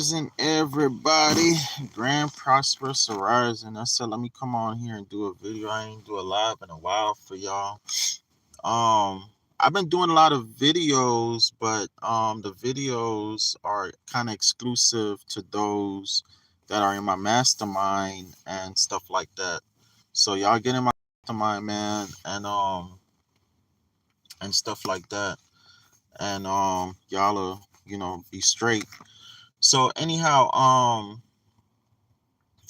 Rising, everybody. Grand Prosperous Horizon. I said, let me come on here and do a video. I ain't do a live in a while for y'all. I've been doing a lot of videos, but the videos are kind of exclusive to those that are in my mastermind and stuff like that. So y'all get in my mastermind, man, and stuff like that. And y'all will, be straight. So anyhow,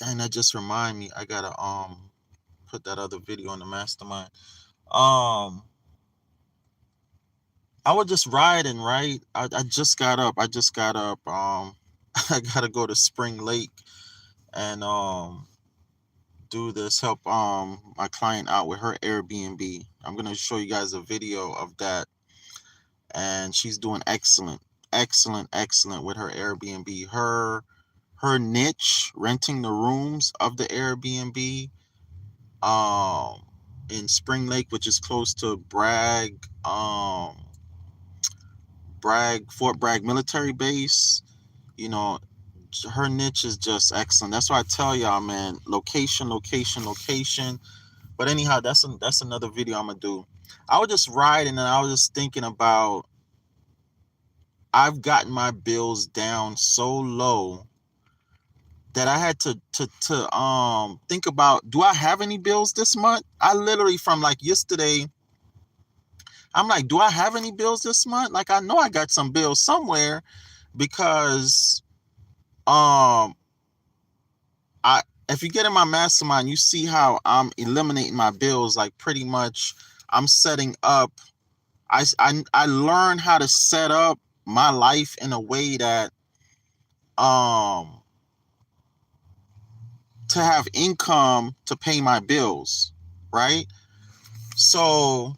and that just remind me, I gotta put that other video on the mastermind. I was just riding, right? I just got up. I gotta go to Spring Lake and do this, help my client out with her Airbnb. I'm gonna show you guys a video of that, and she's doing excellent with her Airbnb. Her niche, renting the rooms of the Airbnb in Spring Lake, which is close to Fort Bragg military base. Her niche is just excellent. That's why I tell y'all, man, location. But anyhow, that's another video I'm gonna do. I was just riding and I was just thinking about, I've gotten my bills down so low that I had to think about, do I have any bills this month? I literally, from like yesterday, I'm like, do I have any bills this month? Like, I know I got some bills somewhere, because if you get in my mastermind, you see how I'm eliminating my bills. Like, pretty much I'm setting up, I learned how to set up my life in a way that to have income to pay my bills, right? So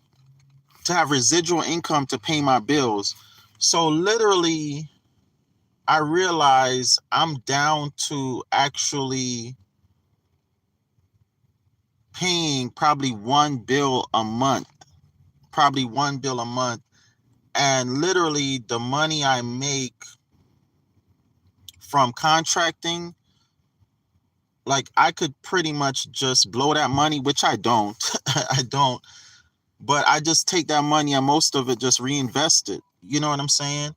to have residual income to pay my bills. So literally, I realize I'm down to actually paying probably one bill a month. And literally, the money I make from contracting, like, I could pretty much just blow that money, which I don't. But I just take that money and most of it just reinvest it. You know what I'm saying?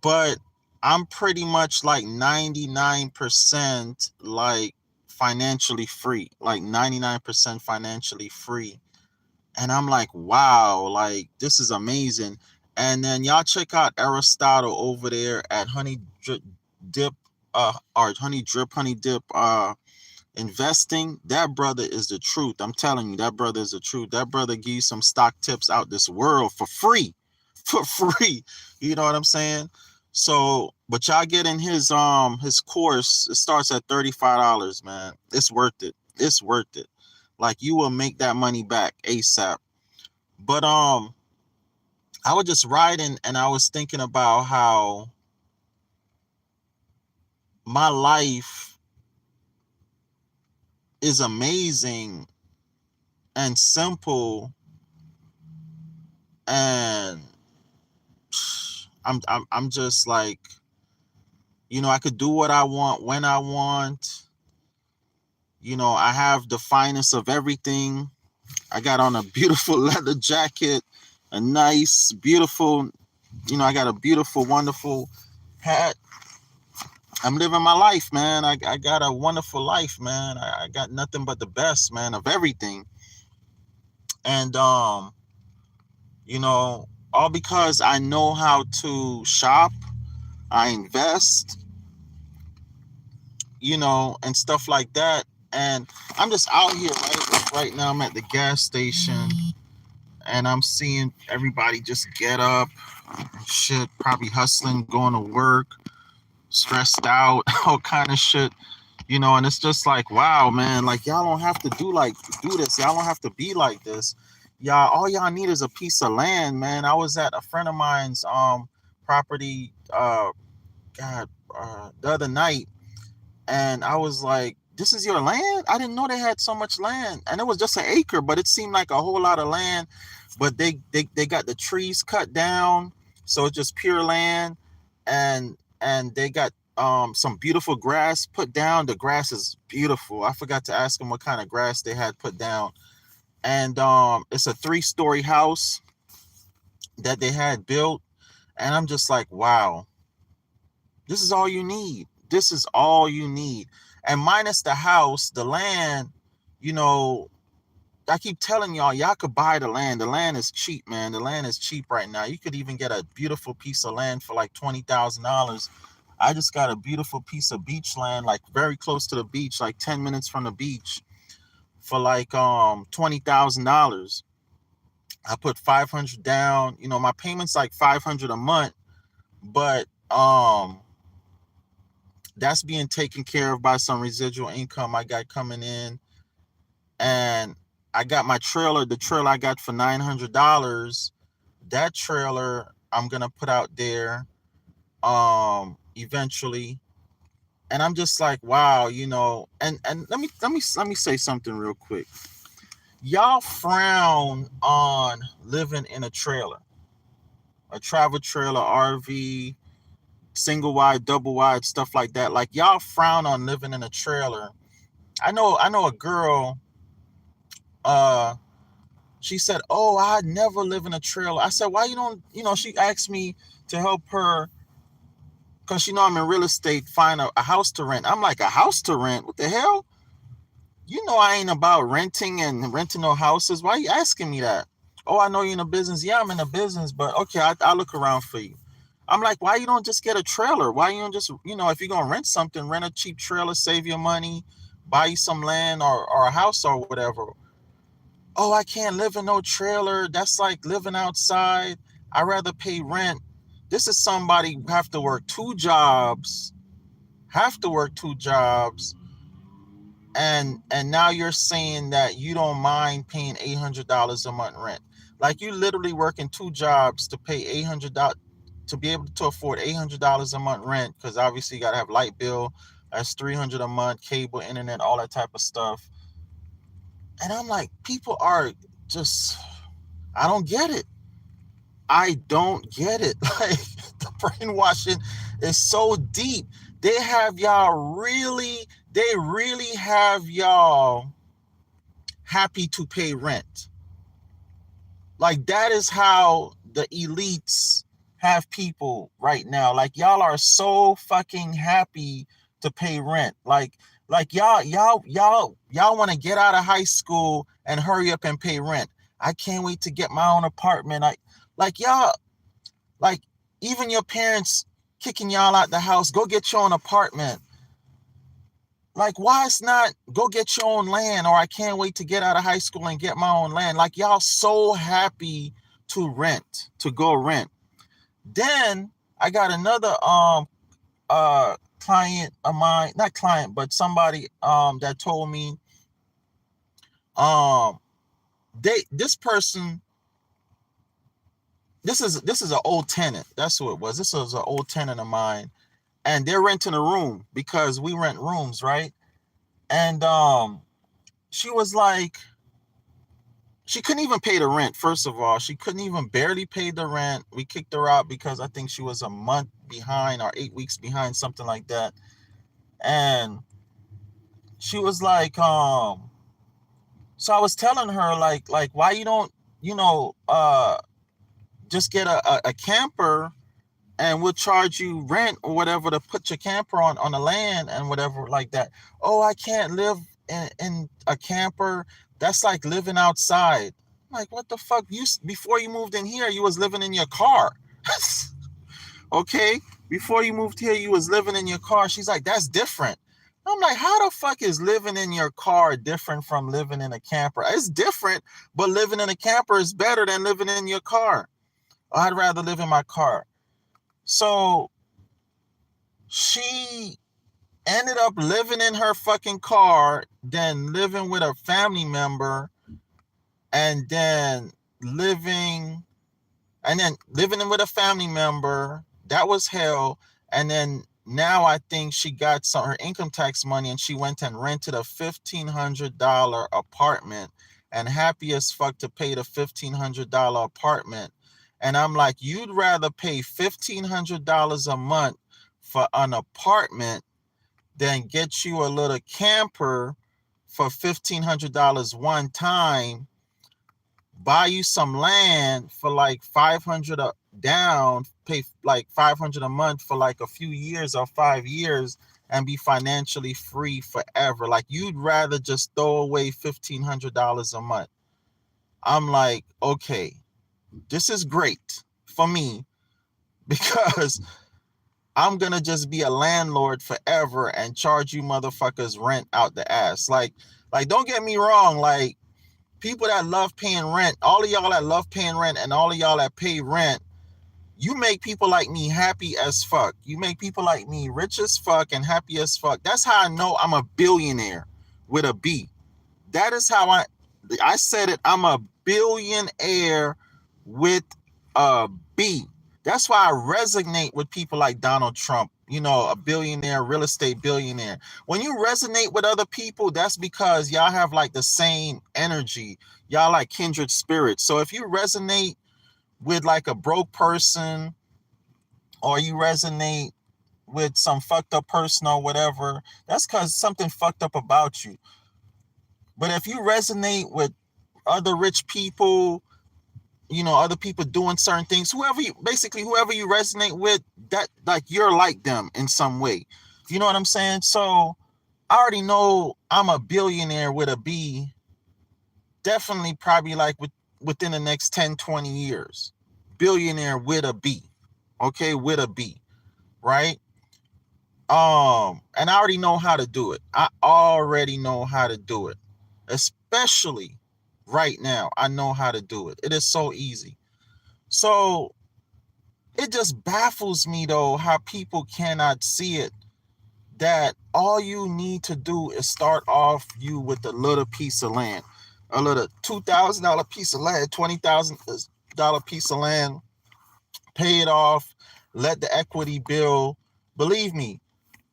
But I'm pretty much like 99% like financially free, like 99% financially free. And I'm like, wow, like, this is amazing. And then y'all check out Aristotle over there at Honey Dip Investing. That brother is the truth. I'm telling you, that brother is the truth. That brother gives you some stock tips out this world for free. You know what I'm saying? So, but y'all get in his course. It starts at $35, man. It's worth it. Like, you will make that money back ASAP. But I was just riding and I was thinking about how my life is amazing and simple, and I'm just like, I could do what I want when I want. I have the finest of everything. I got on a beautiful leather jacket, a nice, beautiful, I got a beautiful, wonderful hat. I'm living my life, man. I got a wonderful life, man. I got nothing but the best, man, of everything. And, all because I know how to shop, I invest, and stuff like that. And I'm just out here, right now. I'm at the gas station and I'm seeing everybody just get up, shit, probably hustling, going to work, stressed out, all kind of shit, and it's just like, wow, man, like, y'all don't have to do this. Y'all don't have to be like this. All y'all need is a piece of land, man. I was at a friend of mine's property the other night, and I was like, this is your land? I didn't know they had so much land. And it was just an acre, but it seemed like a whole lot of land. But they got the trees cut down, so it's just pure land. And they got some beautiful grass put down. The grass is beautiful. I forgot to ask them what kind of grass they had put down. And it's a 3-story house that they had built. And I'm just like, wow, this is all you need. This is all you need. And minus the house, the land, you know, I keep telling y'all could buy the land. The land is cheap, man. The land is cheap right now. You could even get a beautiful piece of land for like $20,000. I just got a beautiful piece of beach land, like very close to the beach, like 10 minutes from the beach, for like $20,000. I put $500 down. You know, my payment's like $500 a month, but that's being taken care of by some residual income I got coming in. And I got my trailer, the trailer I got for $900. That trailer I'm gonna put out there eventually. And I'm just like, wow, you know, and let me say something real quick. Y'all frown on living in a trailer, a travel trailer, RV, single wide, double wide, stuff like that. Like, y'all frown on living in a trailer. I know a girl, she said, oh, I'd never live in a trailer. I said, why you don't, you know, she asked me to help her because she know I'm in real estate, find a house to rent. I'm like, a house to rent? What the hell? You know I ain't about renting and renting no houses. Why are you asking me that? Oh, I know you're in a business. Yeah, I'm in a business, but okay, I'll look around for you. I'm like, why you don't just get a trailer? Why you don't just, you know, if you're going to rent something, rent a cheap trailer, save your money, buy you some land or a house or whatever. Oh, I can't live in no trailer. That's like living outside. I'd rather pay rent. This is somebody who have to work two jobs, and now you're saying that you don't mind paying $800 a month rent. Like, you literally working two jobs to pay $800 to be able to afford $800 a month rent, because obviously you got to have light bill. That's $300 a month, cable, internet, all that type of stuff. And I'm like, people are just, I don't get it. I don't get it. Like, the brainwashing is so deep. They really have y'all happy to pay rent. Like, that is how the elites have people right now. Like, y'all are so fucking happy to pay rent. Like y'all want to get out of high school and hurry up and pay rent. I can't wait to get my own apartment. Y'all, like, even your parents kicking y'all out the house, go get your own apartment. Like, why it's not go get your own land, or I can't wait to get out of high school and get my own land. Like, y'all so happy to rent, to go rent. Then I got another client of mine, not client, but somebody that told me this is an old tenant. That's who it was. This was an old tenant of mine, and they're renting a room because we rent rooms, right? And she was like, she couldn't even pay the rent. First of all, she couldn't even barely pay the rent. We kicked her out because I think she was a month behind or 8 weeks behind, something like that. And she was like, so I was telling her, like why you don't, just get a camper, and we'll charge you rent or whatever to put your camper on the land and whatever like that. Oh, I can't live in a camper. That's like living outside. I'm like, what the fuck? Before you moved in here, you was living in your car. Okay? Before you moved here, you was living in your car. She's like, that's different. I'm like, how the fuck is living in your car different from living in a camper? It's different, but living in a camper is better than living in your car. I'd rather live in my car. So she ended up living in her fucking car, then living with a family member, and then living with a family member. That was hell. And then now I think she got her income tax money, and she went and rented a $1,500 apartment, and happy as fuck to pay the $1,500 apartment. And I'm like, you'd rather pay $1,500 a month for an apartment than get you a little camper for $1,500 one time, buy you some land for like 500 down, pay like 500 a month for like a few years or 5 years, and be financially free forever. Like, you'd rather just throw away $1,500 a month. I'm like, okay, this is great for me, because I'm gonna just be a landlord forever and charge you motherfuckers rent out the ass. Like don't get me wrong, like, people that love paying rent, all of y'all that love paying rent and all of y'all that pay rent, you make people like me happy as fuck. You make people like me rich as fuck and happy as fuck. That's how I know I'm a billionaire with a B. That is how I said it. I'm a billionaire with a B. That's why I resonate with people like Donald Trump, you know, a billionaire, real estate billionaire. When you resonate with other people, that's because y'all have like the same energy. Y'all like kindred spirits. So if you resonate with like a broke person, or you resonate with some fucked up person or whatever, that's because something fucked up about you. But if you resonate with other rich people, you know, other people doing certain things, whoever you resonate with, that, like, you're like them in some way. You know what I'm saying? So I already know I'm a billionaire with a B, definitely probably like within the next 10, 20 years. Billionaire with a B. Okay, with a B, right? And I already know how to do it. I already know how to do it. Especially right now, I know how to do it. It is so easy. So it just baffles me, though, how people cannot see it, that all you need to do is start off you with a little piece of land, a little $2,000 piece of land, $20,000 piece of land, pay it off, let the equity build. Believe me,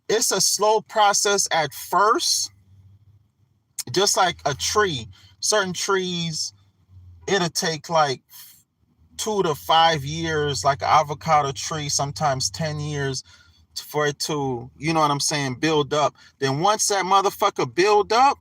it's a slow process at first, just like a tree. Certain trees, it'll take like 2 to 5 years, like an avocado tree, sometimes 10 years for it to, you know what I'm saying, build up. Then once that motherfucker build up,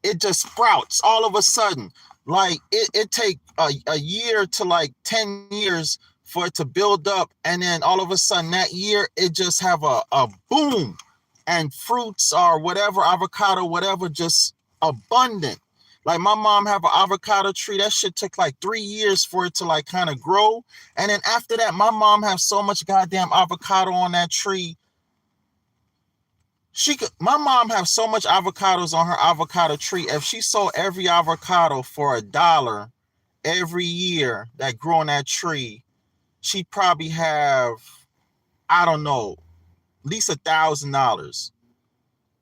it just sprouts all of a sudden. Like, it take a year to like 10 years for it to build up, and then all of a sudden that year it just have a boom, and fruits or whatever, avocado, whatever, just abundant. Like, my mom have an avocado tree. That shit took like 3 years for it to like kind of grow. And then after that, my mom have so much goddamn avocado on that tree. My mom have so much avocados on her avocado tree. If she sold every avocado for $1 every year that grew on that tree, she'd probably have, I don't know, at least $1,000,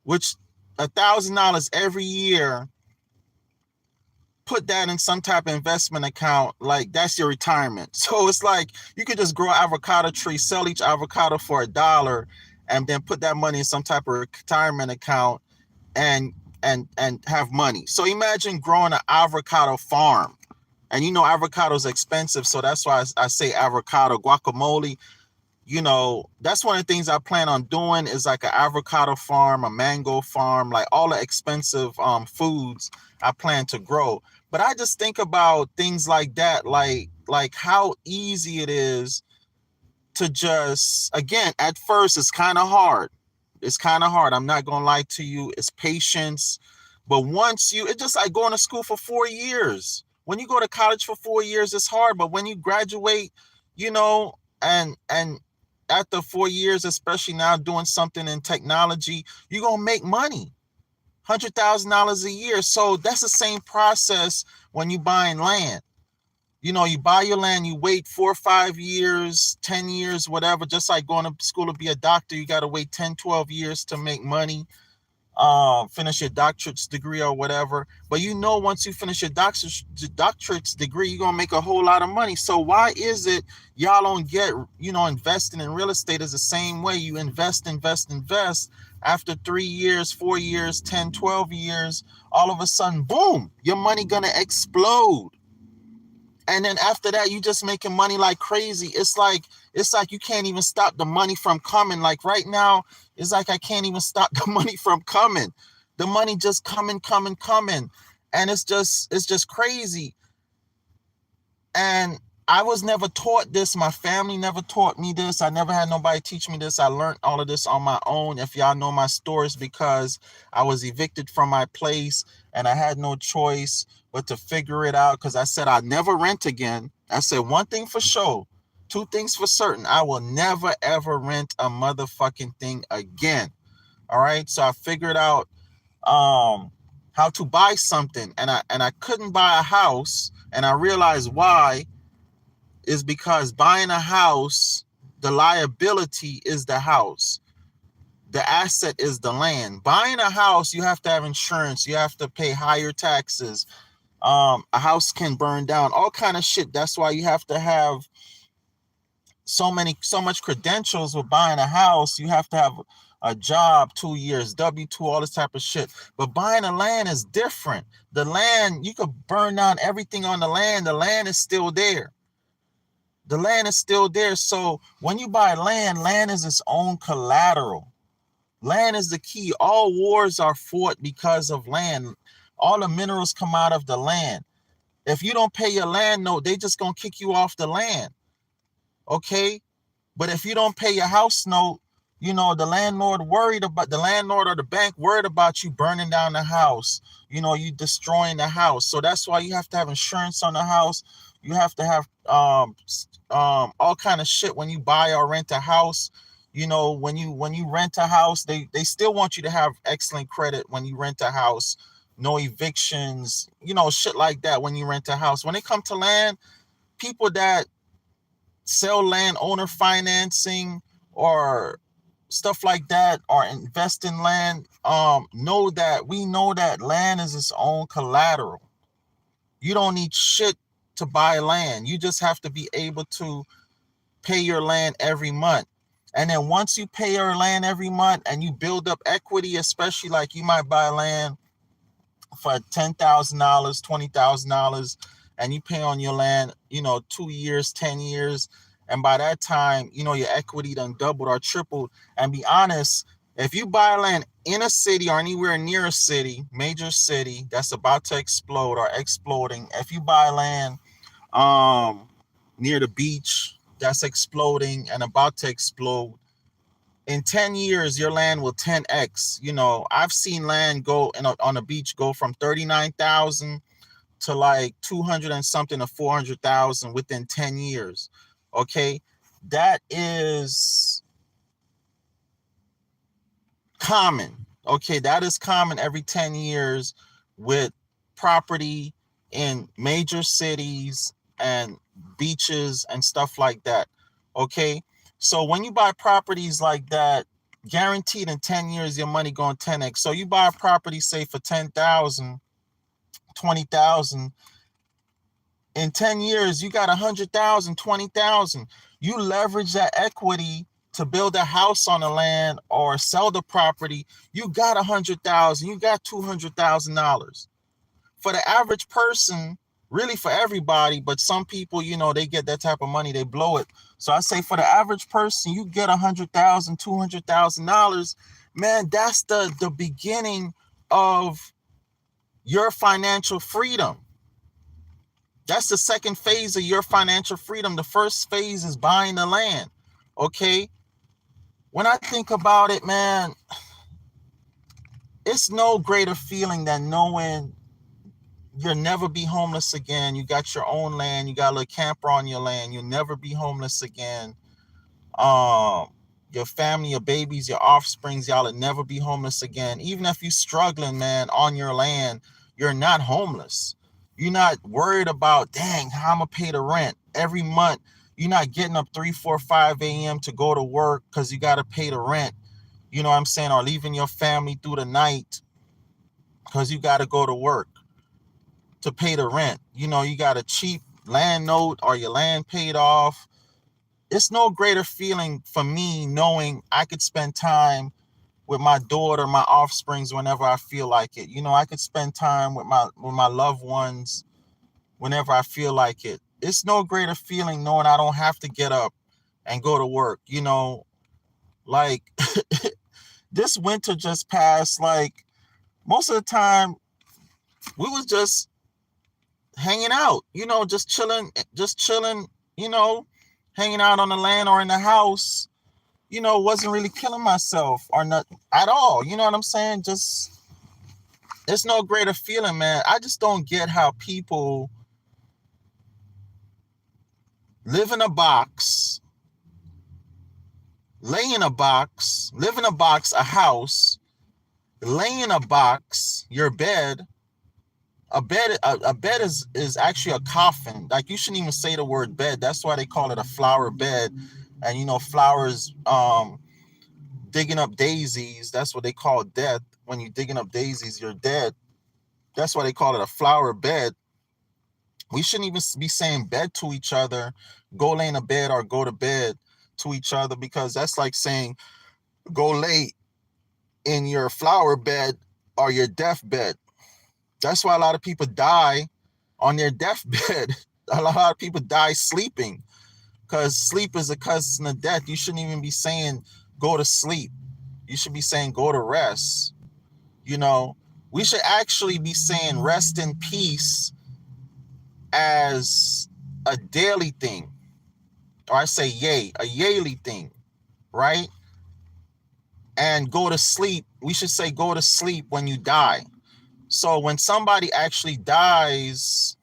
which $1,000 every year, put that in some type of investment account, like, that's your retirement. So it's like, you could just grow an avocado tree, sell each avocado for $1, and then put that money in some type of retirement account and have money. So imagine growing an avocado farm. And you know, avocado is expensive, so that's why I say avocado guacamole. You know, that's one of the things I plan on doing, is like an avocado farm, a mango farm, like all the expensive foods I plan to grow. But I just think about things like that, like how easy it is to just, again, at first it's kind of hard. It's kind of hard. I'm not going to lie to you. It's patience. But once it's just like going to school for 4 years. When you go to college for 4 years, it's hard. But when you graduate, you know, and after 4 years, especially now doing something in technology, you're going to make money. $100,000 a year. So that's the same process when you buying land. You know, you buy your land, you wait 4 or 5 years, 10 years, whatever, just like going to school to be a doctor. You got to wait 10, 12 years to make money, finish your doctorate's degree or whatever. But you know, once you finish your doctorate's degree, you're going to make a whole lot of money. So why is it y'all don't get, you know, investing in real estate is the same way. You invest. After 3 years, 4 years, 10, 12 years, all of a sudden, boom, your money going to explode. And then after that, you just making money like crazy. It's like It's like you can't even stop the money from coming. Like right now, it's like I can't even stop the money from coming. The money just coming. And it's just crazy. And I was never taught this. My family never taught me this. I never had nobody teach me this. I learned all of this on my own. If y'all know my stories, because I was evicted from my place and I had no choice but to figure it out, because I said I'd never rent again. I said one thing for sure, two things for certain. I will never, ever rent a motherfucking thing again. All right. So I figured out how to buy something, and I couldn't buy a house, and I realized why is because buying a house, the liability is the house. The asset is the land. Buying a house, you have to have insurance. You have to pay higher taxes. A house can burn down, all kind of shit. That's why you have to have so much credentials with buying a house. You have to have a job, 2 years, W-2, all this type of shit. But buying a land is different. The land, you could burn down everything on the land. The land is still there. The land is still there. So when you buy land, land is its own collateral. Land is the key. All wars are fought because of land. All the minerals come out of the land. If you don't pay your land note, they just gonna kick you off the land. Okay? But if you don't pay your house note, you know, the landlord or the bank worried about you burning down the house, you know, you destroying the house. So that's why you have to have insurance on the house. You have to have all kind of shit when you buy or rent a house. You know, when you rent a house, they still want you to have excellent credit when you rent a house. No evictions, you know, shit like that when you rent a house. When it comes to land, people that sell land, owner financing or stuff like that, or invest in land, know that land is its own collateral. You don't need shit to buy land. You just have to be able to pay your land every month. And then once you pay your land every month and you build up equity, especially like you might buy land for $10,000, $20,000, and you pay on your land, you know, 2 years, 10 years. And by that time, you know, your equity done doubled or tripled. And be honest, if you buy land in a city or anywhere near a city, major city that's about to explode or exploding, if you buy land near the beach that's exploding and about to explode, in 10 years, your land will 10x. You know, I've seen land go on a beach go from 39,000 to like 200 and something to 400,000 within 10 years. Okay. That is common. Okay. That is common every 10 years with property in major cities and beaches and stuff like that. Okay. So when you buy properties like that, guaranteed in 10 years, your money going 10x. So you buy a property, say for 10,000, 20,000. In 10 years, you got 100,000, 20,000. You leverage that equity to build a house on the land or sell the property. You got 100,000, you got $200,000. For the average person, really for everybody, but some people, you know, they get that type of money, they blow it. So I say for the average person, you get $100,000, $200,000, man, that's the beginning of your financial freedom. That's the second phase of your financial freedom. The first phase is buying the land. Okay. When I think about it, man, it's no greater feeling than knowing you'll never be homeless again. You got your own land. You got a little camper on your land. You'll never be homeless again. Your family, your babies, your offsprings, y'all will never be homeless again. Even if you're struggling, man, on your land, you're not homeless. You're not worried about, dang, how I'm going to pay the rent every month. You're not getting up 3, 4, 5 a.m. to go to work because you got to pay the rent. You know what I'm saying? Or leaving your family through the night because you got to go to work to pay the rent. You know, you got a cheap land note or your land paid off. It's no greater feeling for me knowing I could spend time with my daughter, my offsprings whenever I feel like it. You know, I could spend time with my loved ones whenever I feel like it. It's no greater feeling knowing I don't have to get up and go to work. You know, like this winter just passed. Like most of the time, we was just hanging out. You know, just chilling. You know, hanging out on the land or in the house. You know, wasn't really killing myself or not at all. You know what I'm saying? Just it's no greater feeling, man. I just don't get how people live in a box, lay in a box, live in a box, a house, lay in a box, your bed. A bed is actually a coffin. Like you shouldn't even say the word bed. That's why they call it a flower bed. And you know, flowers digging up daisies, that's what they call death. When you're digging up daisies, you're dead. That's why they call it a flower bed. We shouldn't even be saying bed to each other, go lay in a bed or go to bed to each other, because that's like saying go lay in your flower bed or your deathbed. That's why a lot of people die on their deathbed. A lot of people die sleeping, because sleep is a cousin of death. You shouldn't even be saying go to sleep. You should be saying go to rest. You know, we should actually be saying rest in peace as a daily thing. Or I say yay, a yearly thing, right? And go to sleep. We should say go to sleep when you die. So when somebody actually dies,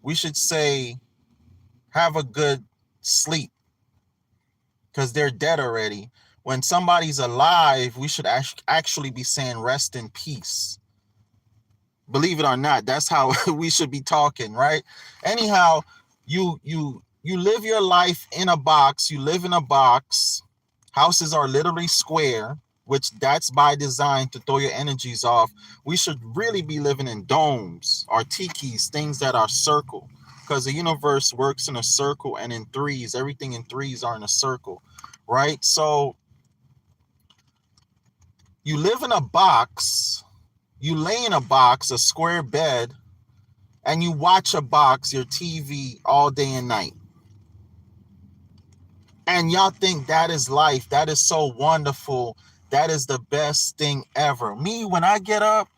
we should say have a good sleep, because they're dead already. When somebody's alive, we should actually be saying rest in peace. Believe it or not, that's how we should be talking, right? Anyhow, you live your life in a box. You live in a box. Houses are literally square, which that's by design to throw your energies off. We should really be living in domes or tikis, things that are circle, because the universe works in a circle and in threes. Everything in threes are in a circle, right? So you live in a box, you lay in a box, a square bed, and you watch a box, your TV, all day and night. And y'all think that is life. That is so wonderful. That is the best thing ever. Me, when I get up,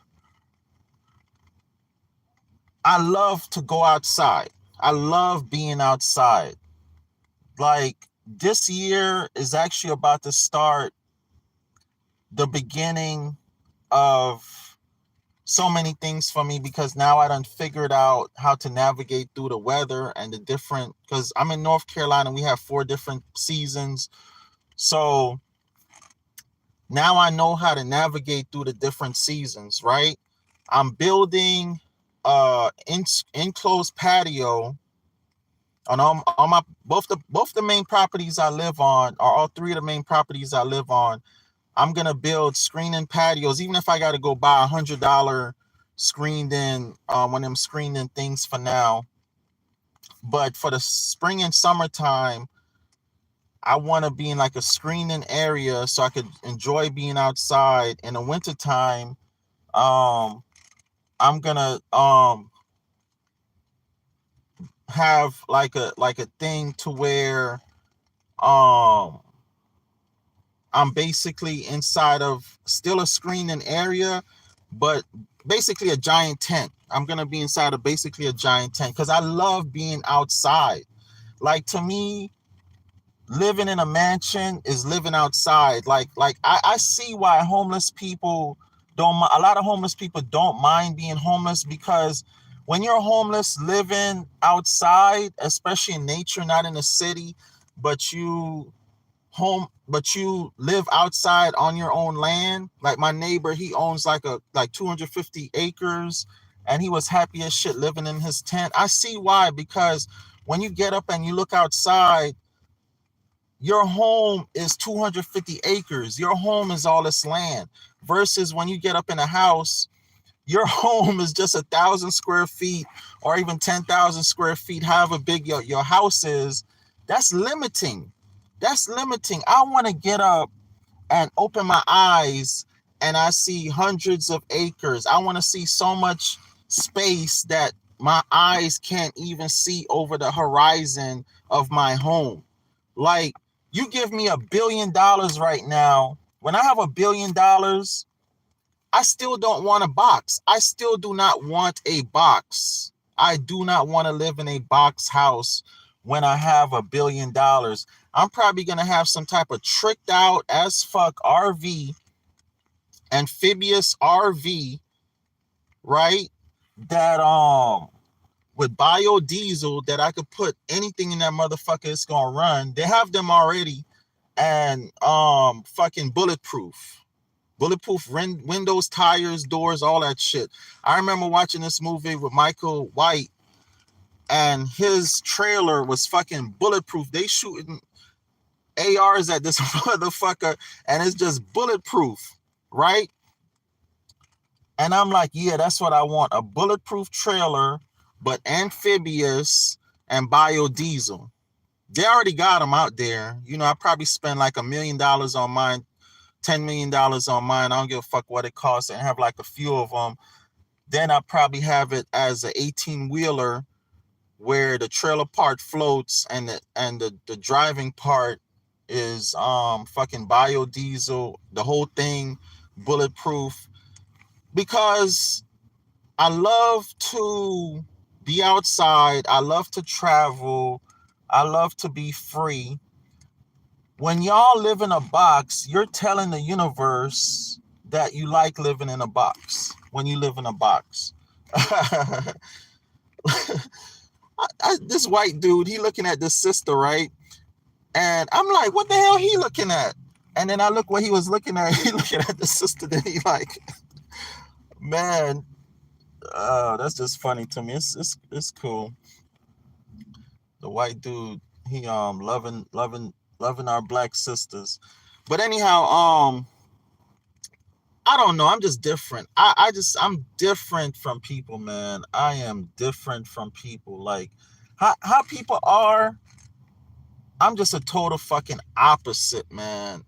I love to go outside. I love being outside. Like this year is actually about to start the beginning of so many things for me, because now I done figured out how to navigate through the weather and the different, because I'm in North Carolina, we have 4 different seasons. So now I know how to navigate through the different seasons, right? I'm building enclosed patio on all my both the main properties I live on, or all 3 of the main properties I live on. I'm gonna build screened-in patios, even if I got to go buy $100 screened-in one of them screened-in things for now. But for the spring and summertime, I want to be in like a screened-in area so I could enjoy being outside. In the wintertime, I'm gonna have like a thing to where I'm basically inside of still a screened-in area, but basically a giant tent. I'm going to be inside of basically a giant tent, because I love being outside. Like, to me, living in a mansion is living outside. Like I see why homeless people don't, a lot of homeless people don't mind being homeless, because when you're homeless living outside, especially in nature, not in a city, but you live outside on your own land. Like my neighbor, he owns like 250 acres, and he was happy as shit living in his tent. I see why, because when you get up and you look outside, your home is 250 acres. Your home is all this land, versus when you get up in a house, your home is just 1,000 square feet or even 10,000 square feet, however big your house is. That's limiting. That's limiting. I want to get up and open my eyes and I see hundreds of acres. I want to see so much space that my eyes can't even see over the horizon of my home. Like, you give me $1 billion right now. When I have $1 billion, I still don't want a box. I still do not want a box. I do not want to live in a box house when I have $1 billion. I'm probably going to have some type of tricked out as fuck RV, amphibious RV, right? That, with biodiesel that I could put anything in that motherfucker, it's going to run. They have them already. And, fucking bulletproof windows, tires, doors, all that shit. I remember watching this movie with Michael White, and his trailer was fucking bulletproof. They shooting ARs at this motherfucker, and it's just bulletproof, right? And I'm like, yeah, that's what I want. A bulletproof trailer, but amphibious and biodiesel. They already got them out there. You know, I probably spend like $1 million on mine, $10 million on mine. I don't give a fuck what it costs, and have like a few of them. Then I probably have it as an 18-wheeler where the trailer part floats and the driving part is fucking biodiesel, the whole thing bulletproof. Because I love to be outside, I love to travel, I love to be free. When y'all live in a box, you're telling the universe that you like living in a box. When you live in a box. This white dude, he looking at this sister, right? And I'm like, what the hell he looking at? And then I look what he was looking at. He looking at the sister. Then he like, man, that's just funny to me. It's cool. The white dude, he loving our black sisters. But anyhow, I don't know. I'm just different. I'm different from people, man. I am different from people. Like how people are. I'm just a total fucking opposite, man.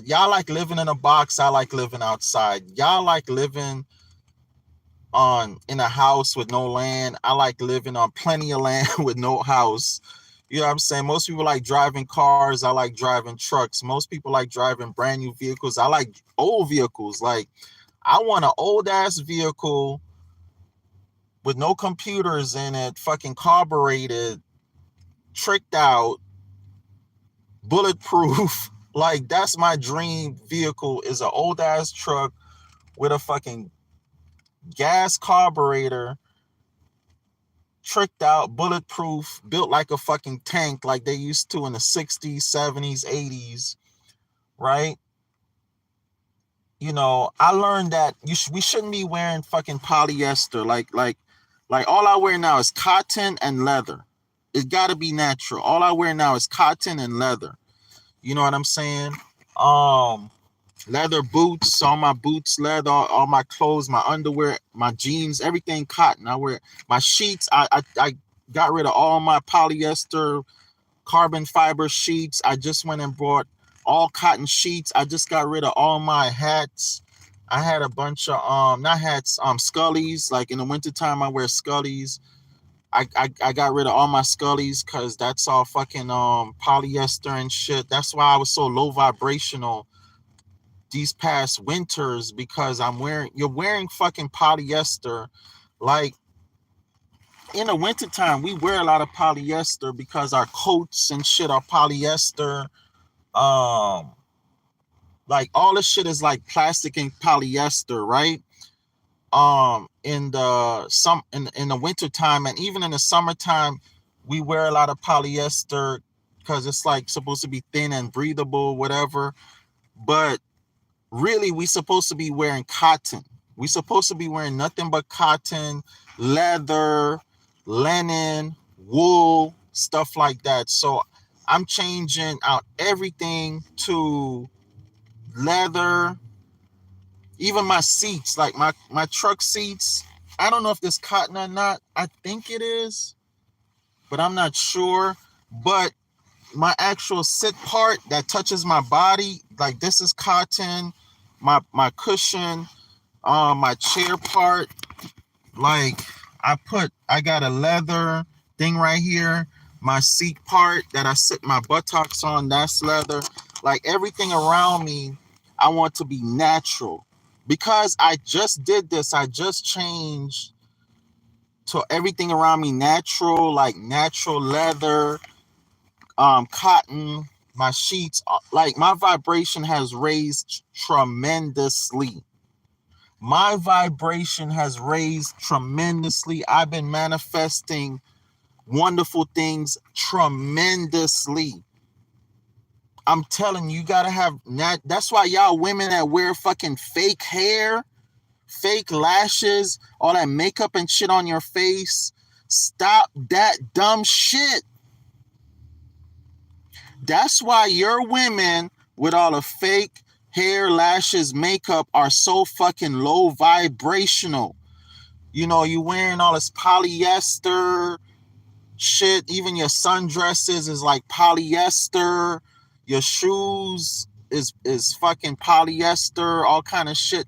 Y'all like living in a box. I like living outside. Y'all like living in a house with no land. I like living on plenty of land with no house. You know what I'm saying? Most people like driving cars. I like driving trucks. Most people like driving brand new vehicles. I like old vehicles. Like, I want an old ass vehicle with no computers in it, fucking carbureted, tricked out, bulletproof. Like, that's my dream vehicle, is an old ass truck with a fucking gas carburetor, tricked out, bulletproof, built like a fucking tank like they used to in the 60s, 70s, 80s, right? You know, I learned that we shouldn't be wearing fucking polyester. Like all I wear now is cotton and leather. It's got to be natural. All I wear now is cotton and leather. You know what I'm saying? Leather boots, all my boots, leather, all my clothes, my underwear, my jeans, everything cotton. I wear my sheets. I got rid of all my polyester, carbon fiber sheets. I just went and bought all cotton sheets. I just got rid of all my hats. I had a bunch of not hats, scullies. Like in the wintertime, I wear scullies. I got rid of all my scullies because that's all fucking polyester and shit. That's why I was so low vibrational these past winters, because you're wearing fucking polyester. Like in the wintertime, we wear a lot of polyester because our coats and shit are polyester. Like all this shit is like plastic and polyester, right? In the wintertime and even in the summertime, we wear a lot of polyester because it's like supposed to be thin and breathable, whatever. But really, we supposed to be wearing cotton. We supposed to be wearing nothing but cotton, leather, linen, wool, stuff like that. So I'm changing out everything to leather. Even my seats, like my truck seats, I don't know if this cotton or not. I think it is, but I'm not sure. But my actual sit part that touches my body, like this is cotton. My cushion, my chair part, like I got a leather thing right here. My seat part that I sit my buttocks on, that's leather. Like everything around me, I want to be natural. Because I just did this, I just changed to everything around me natural, like natural leather, cotton, my sheets, like my vibration has raised tremendously. My vibration has raised tremendously. I've been manifesting wonderful things tremendously. I'm telling you, you gotta have that's why y'all women that wear fucking fake hair, fake lashes, all that makeup and shit on your face. Stop that dumb shit. That's why your women with all the fake hair, lashes, makeup are so fucking low vibrational. You know, you wearing all this polyester shit. Even your sundresses is like polyester. Your shoes is fucking polyester, all kind of shit.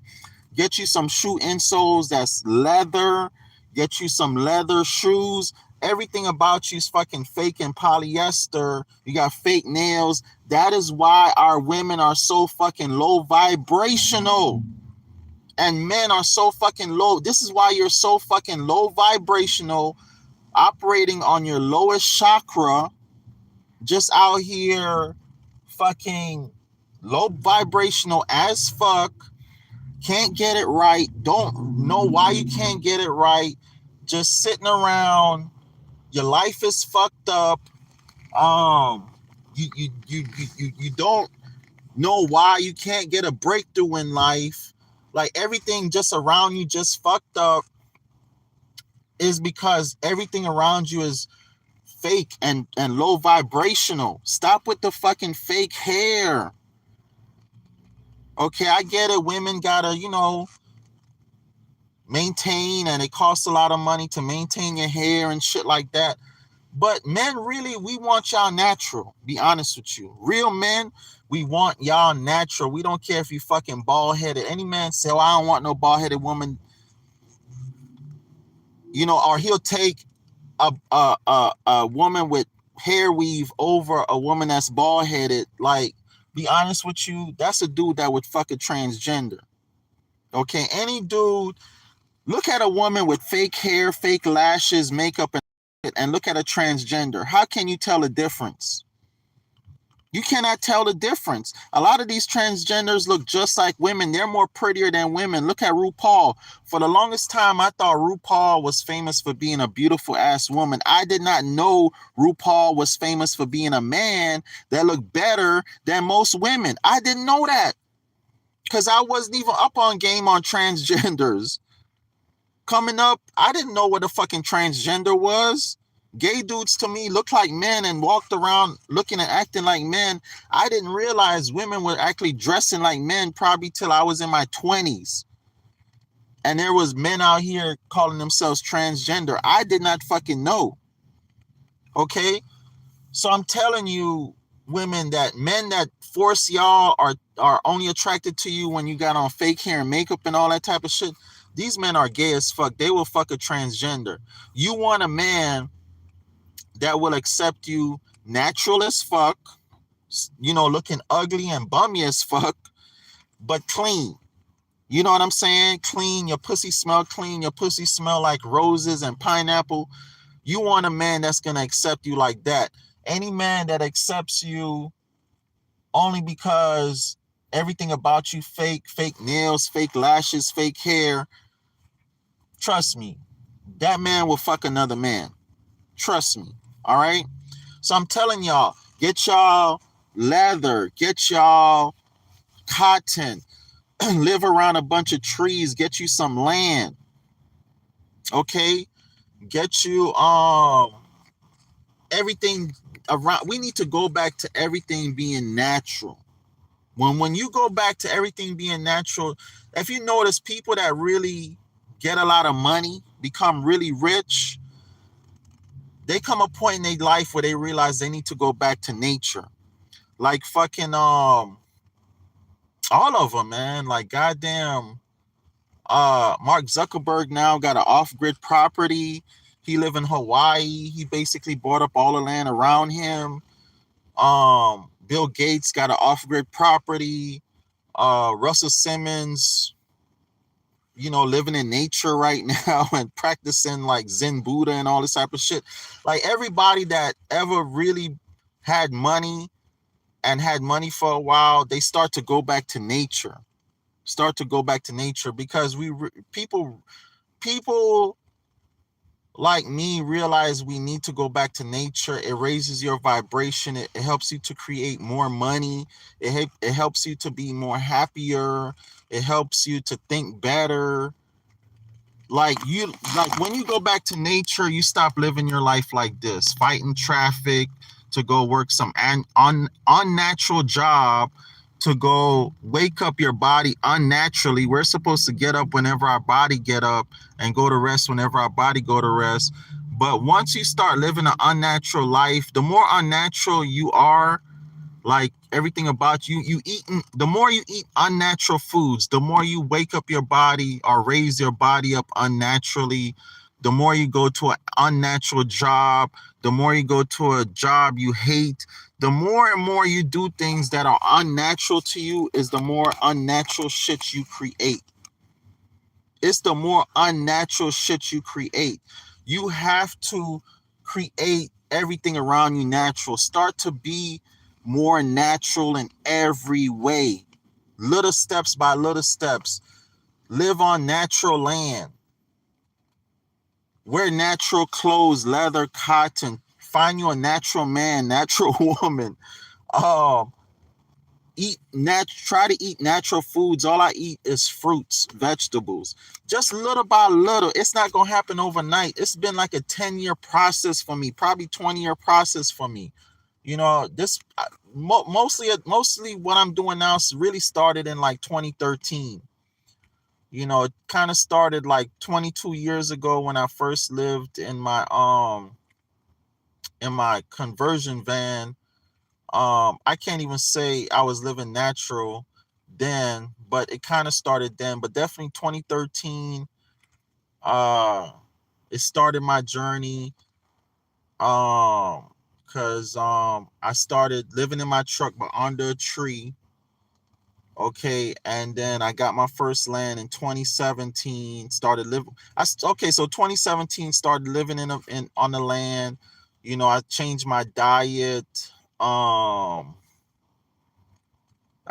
Get you some shoe insoles that's leather. Get you some leather shoes. Everything about you is fucking fake and polyester. You got fake nails. That is why our women are so fucking low vibrational. And men are so fucking low. This is why you're so fucking low vibrational, operating on your lowest chakra, just out here fucking low vibrational as fuck. Can't get it right. Don't know why you can't get it right. Just sitting around. Your life is fucked up. You don't know why you can't get a breakthrough in life. Like everything just around you just fucked up is because everything around you is fake and low vibrational. Stop with the fucking fake hair. Okay, I get it. Women gotta, maintain, and it costs a lot of money to maintain your hair and shit like that. But men, really, we want y'all natural. Be honest with you. Real men, we want y'all natural. We don't care if you fucking bald-headed. Any man say, oh, I don't want no bald-headed woman. Or he'll take a woman with hair weave over a woman that's bald-headed. Like, be honest with you, that's a dude that would fuck a transgender. Okay, any dude, look at a woman with fake hair, fake lashes, makeup, and look at a transgender. How can you tell the difference? You cannot tell the difference. A lot of these transgenders look just like women. They're more prettier than women. Look at RuPaul. For the longest time, I thought RuPaul was famous for being a beautiful ass woman. I did not know RuPaul was famous for being a man that looked better than most women. I didn't know that because I wasn't even up on game on transgenders. Coming up, I didn't know what a fucking transgender was. Gay dudes to me looked like men and walked around looking and acting like men. I didn't realize women were actually dressing like men probably till I was in my 20s. And there was men out here calling themselves transgender. I did not fucking know. Okay? So I'm telling you, women, that men that force y'all are only attracted to you when you got on fake hair and makeup and all that type of shit. These men are gay as fuck. They will fuck a transgender. You want a man that will accept you natural as fuck, looking ugly and bummy as fuck, but clean. You know what I'm saying? Clean. Your pussy smell clean. Your pussy smell like roses and pineapple. You want a man that's going to accept you like that. Any man that accepts you only because everything about you fake nails, fake lashes, fake hair, trust me, that man will fuck another man. Trust me. All right? So I'm telling y'all, get y'all leather, get y'all cotton, live around a bunch of trees, get you some land. Okay? Get you everything around. We need to go back to everything being natural. When you go back to everything being natural, if you notice, people that really get a lot of money, become really rich, they come a point in their life where they realize they need to go back to nature. Like fucking all of them, man. Like goddamn Mark Zuckerberg now got an off-grid property. He live in Hawaii. He basically bought up all the land around him. Bill Gates got an off-grid property. Russell Simmons, living in nature right now and practicing like Zen Buddha and all this type of shit. Like everybody that ever really had money and had money for a while, they start to go back to nature. Because people like me realize we need to go back to nature. It raises your vibration. It helps you to create more money. It helps you to be more happier. It helps you to think better. Like when you go back to nature, you stop living your life like this, fighting traffic to go work some unnatural job, to go wake up your body unnaturally. We're supposed to get up whenever our body get up and go to rest whenever our body go to rest. But once you start living an unnatural life, the more unnatural you are, like everything about the more you eat unnatural foods, the more you wake up your body or raise your body up unnaturally, the more you go to an unnatural job, the more you go to a job you hate, the more and more you do things that are unnatural to you, is the more unnatural shit you create. It's the more unnatural shit you create. You have to create everything around you natural. Start to be more natural in every way. Little steps by little steps. Live on natural land. Wear natural clothes, leather, cotton. Find you a natural man, natural woman. Try to eat natural foods. All I eat is fruits, vegetables. Just little by little. It's not gonna happen overnight. It's been like a 10-year process for me, probably 20-year process for me. This mostly what I'm doing now really started in like 2013. It kind of started like 22 years ago when I first lived in my conversion van. I can't even say I was living natural then, but it kind of started then. But definitely 2013, it started my journey. Because I started living in my truck but under a tree. Okay, and then I got my first land in 2017. So 2017 started living on the land. I changed my diet. I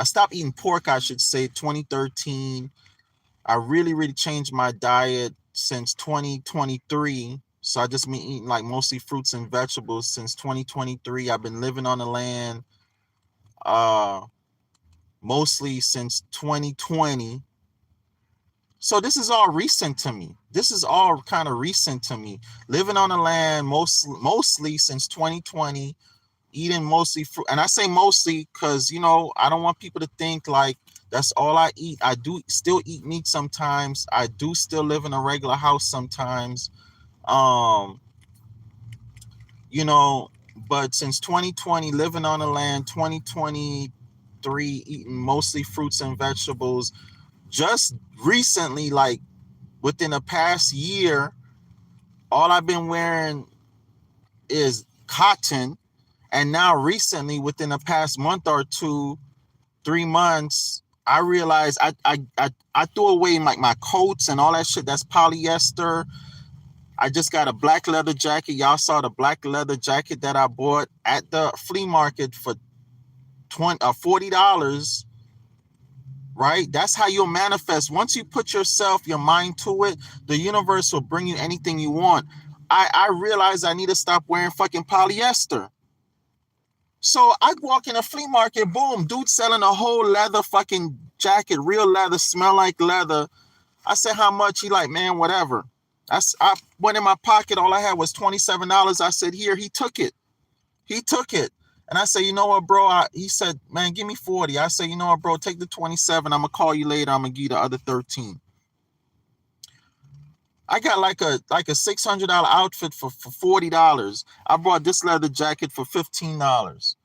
stopped eating pork, I should say, 2013. I really, really changed my diet since 2023. So I just been eating like mostly fruits and vegetables since 2023. I've been living on the land mostly since 2020. So this is all recent to me. This is all kind of recent to me. Living on the land mostly since 2020, eating mostly fruit. And I say mostly because, I don't want people to think like that's all I eat. I do still eat meat sometimes. I do still live in a regular house sometimes. But since 2020, living on the land, 2023, eating mostly fruits and vegetables. Just recently, like within the past year, all I've been wearing is cotton. And now recently, within the past month or 3 months, I realized I threw away like my coats and all that shit that's polyester. I just got a black leather jacket. Y'all saw the black leather jacket that I bought at the flea market for $40. Right? That's how you'll manifest. Once you put your mind to it, the universe will bring you anything you want. I realized I need to stop wearing fucking polyester. So I walk in a flea market, boom, dude selling a whole leather fucking jacket, real leather, smell like leather. I said, how much? He like, man, whatever. I went in my pocket. All I had was $27. I said, here. He took it. And I said, you know what, bro? He said, man, give me 40. I said, you know what, bro? Take the 27. I'm going to call you later. I'm going to give you the other 13. I got like a $600 outfit for $40. I bought this leather jacket for $15.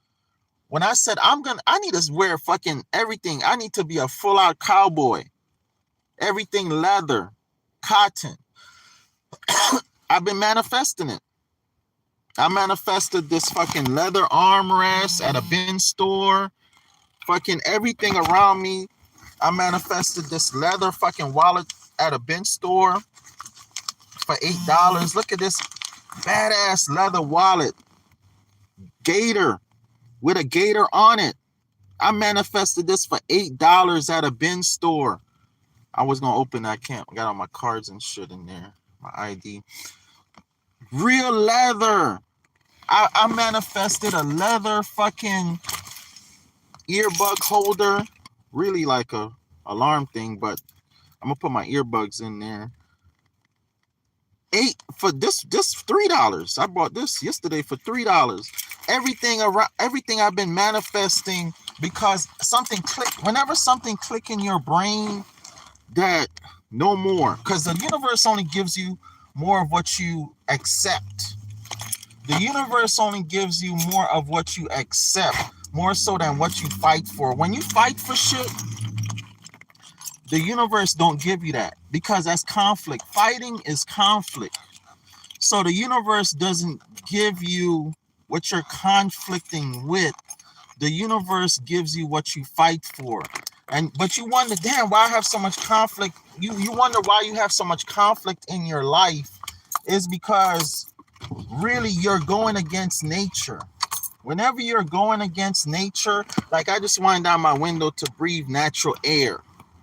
When I said, I need to wear fucking everything. I need to be a full out cowboy. Everything leather, cotton. I've been manifesting it. I manifested this fucking leather armrest at a bin store. Fucking everything around me. I manifested this leather fucking wallet at a bin store for $8. Look at this badass leather wallet. Gator with a gator on it. I manifested this for $8 at a bin store. I was gonna open that. I can't. I got all my cards and shit in there. My ID. Real leather. I manifested a leather fucking earbud holder. Really like a alarm thing, but I'm gonna put my earbuds in there. For this $3. I bought this yesterday for $3. Everything I've been manifesting because something click. Whenever something click in your brain, that no more, because the universe only gives you more of what you accept. The universe only gives you more of what you accept, more so than what you fight for. When you fight for shit, the universe don't give you that because that's conflict. Fighting is conflict. So the universe doesn't give you what you're conflicting with. The universe gives you what you fight for. But you wonder, damn, why I have so much conflict? You wonder why you have so much conflict in your life is because really you're going against nature. Whenever you're going against nature, like I just wind down my window to breathe natural air.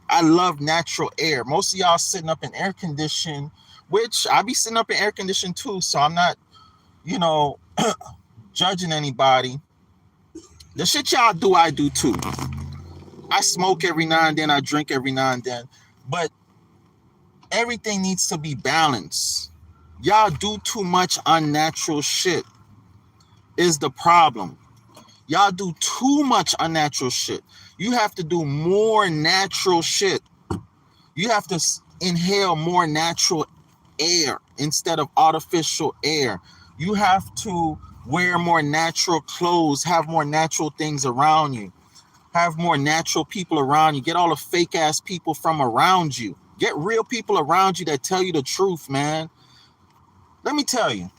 I love natural air. Most of y'all sitting up in air condition, which I be sitting up in air condition too, so I'm not, judging anybody. The shit y'all do, I do too. I smoke every now and then, I drink every now and then, but everything needs to be balanced. Y'all do too much unnatural shit is the problem. Y'all do too much unnatural shit. You have to do more natural shit. You have to inhale more natural air instead of artificial air. You have to wear more natural clothes, have more natural things around you, have more natural people around you. Get all the fake ass people from around you. Get real people around you that tell you the truth, man. Let me tell you,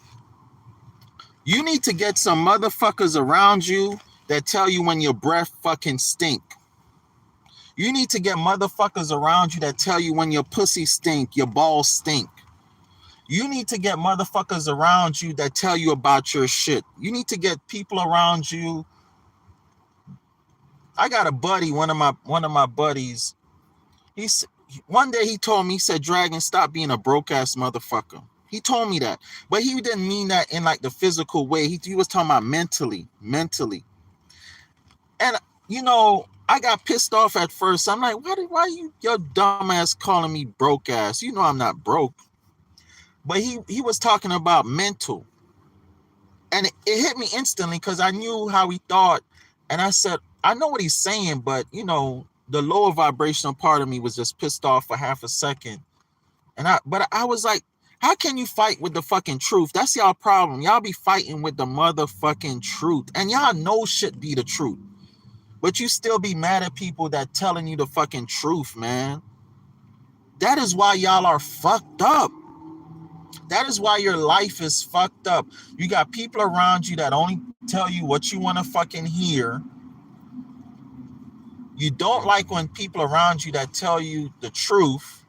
you need to get some motherfuckers around you that tell you when your breath fucking stink. You need to get motherfuckers around you that tell you when your pussy stink, your balls stink. You need to get motherfuckers around you that tell you about your shit. You need to get people around you. I got a buddy, one of my buddies. One day he told me, he said, "Dragon, stop being a broke ass motherfucker." He told me that, but he didn't mean that in like the physical way. He was talking about mentally. And I got pissed off at first. I'm like, why you your dumb ass calling me broke ass? You know I'm not broke. But he was talking about mental. And it hit me instantly because I knew how he thought. And I said, I know what he's saying, but the lower vibrational part of me was just pissed off for half a second. But I was like, how can you fight with the fucking truth? That's y'all problem. Y'all be fighting with the motherfucking truth. And y'all know shit be the truth. But you still be mad at people that telling you the fucking truth, man. That is why y'all are fucked up. That is why your life is fucked up. You got people around you that only tell you what you want to fucking hear. You don't like when people around you that tell you the truth.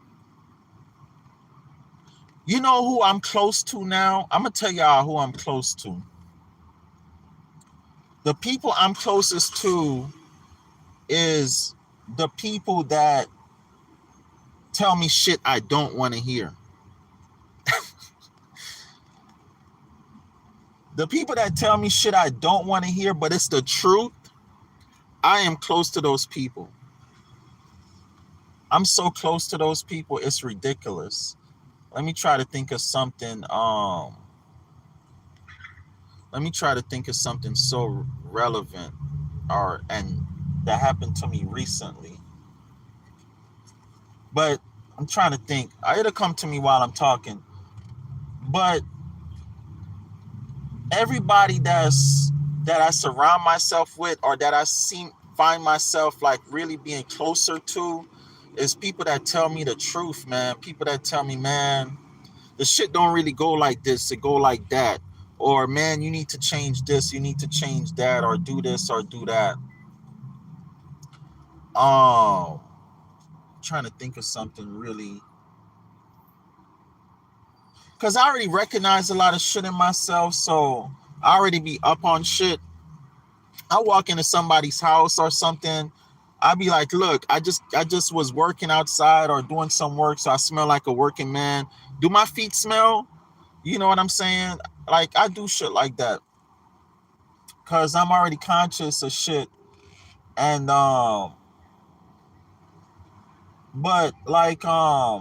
You know who I'm close to now? I'm going to tell y'all who I'm close to. The people I'm closest to is the people that tell me shit I don't want to hear. The people that tell me shit I don't want to hear, but it's the truth, I am close to those people. I'm so close to those people, it's ridiculous. Let me try to think of something. Let me try to think of something so relevant and that happened to me recently. But I'm trying to think. It'll come to me while I'm talking. But everybody that I surround myself with or that I find myself like really being closer to is people that tell me the truth, man. People that tell me, man, the shit don't really go like this, it go like that. Or man, you need to change this, you need to change that, or do this or do that. Um trying to think of something really, because I already recognize a lot of shit in myself, so I already be up on shit. I walk into somebody's house or something, I'd be like, look, I just was working outside or doing some work, so I smell like a working man. Do my feet smell? You know what I'm saying? Like I do shit like that because I'm already conscious of shit. And but like I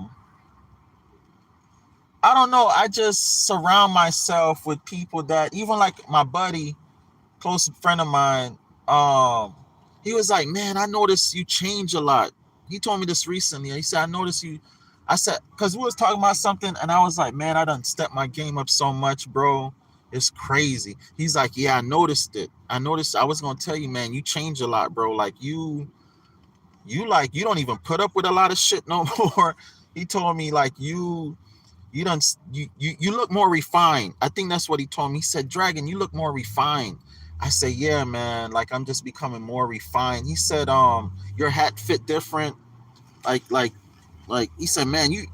don't know, I just surround myself with people that, even like my buddy, close friend of mine, um, he was like, man, I noticed you change a lot. He told me this recently. He said, I noticed you. I said, because we was talking about something, and I was like, man, I done stepped my game up so much, bro. It's crazy. He's like, yeah, I noticed it. I noticed. I was gonna tell you, man, you change a lot, bro. Like you don't even put up with a lot of shit no more. He told me like you don't you look more refined. I think that's what he told me. He said, Dragon, you look more refined. I said, yeah, man, like I'm just becoming more refined. He said, your hat fit different. Like he said, man, you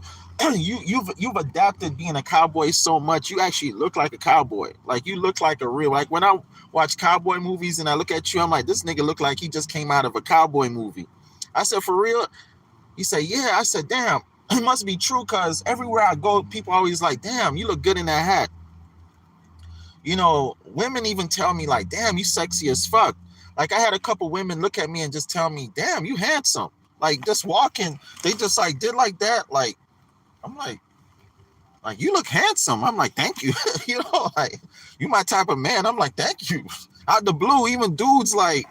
you've adapted being a cowboy so much. You actually look like a cowboy. Like you look like a real, like when I watch cowboy movies and I look at you, I'm like, this nigga look like he just came out of a cowboy movie. I said, for real? He said, yeah. I said, damn, it must be true, because everywhere I go, people always like, damn, you look good in that hat. You know, women even tell me like, damn, you sexy as fuck. Like I had a couple women look at me and just tell me, damn, you handsome. Like just walking, they just like did like that. Like I'm like you look handsome. I'm like, thank you. You know, like you my type of man. I'm like, thank you. Out the blue, even dudes like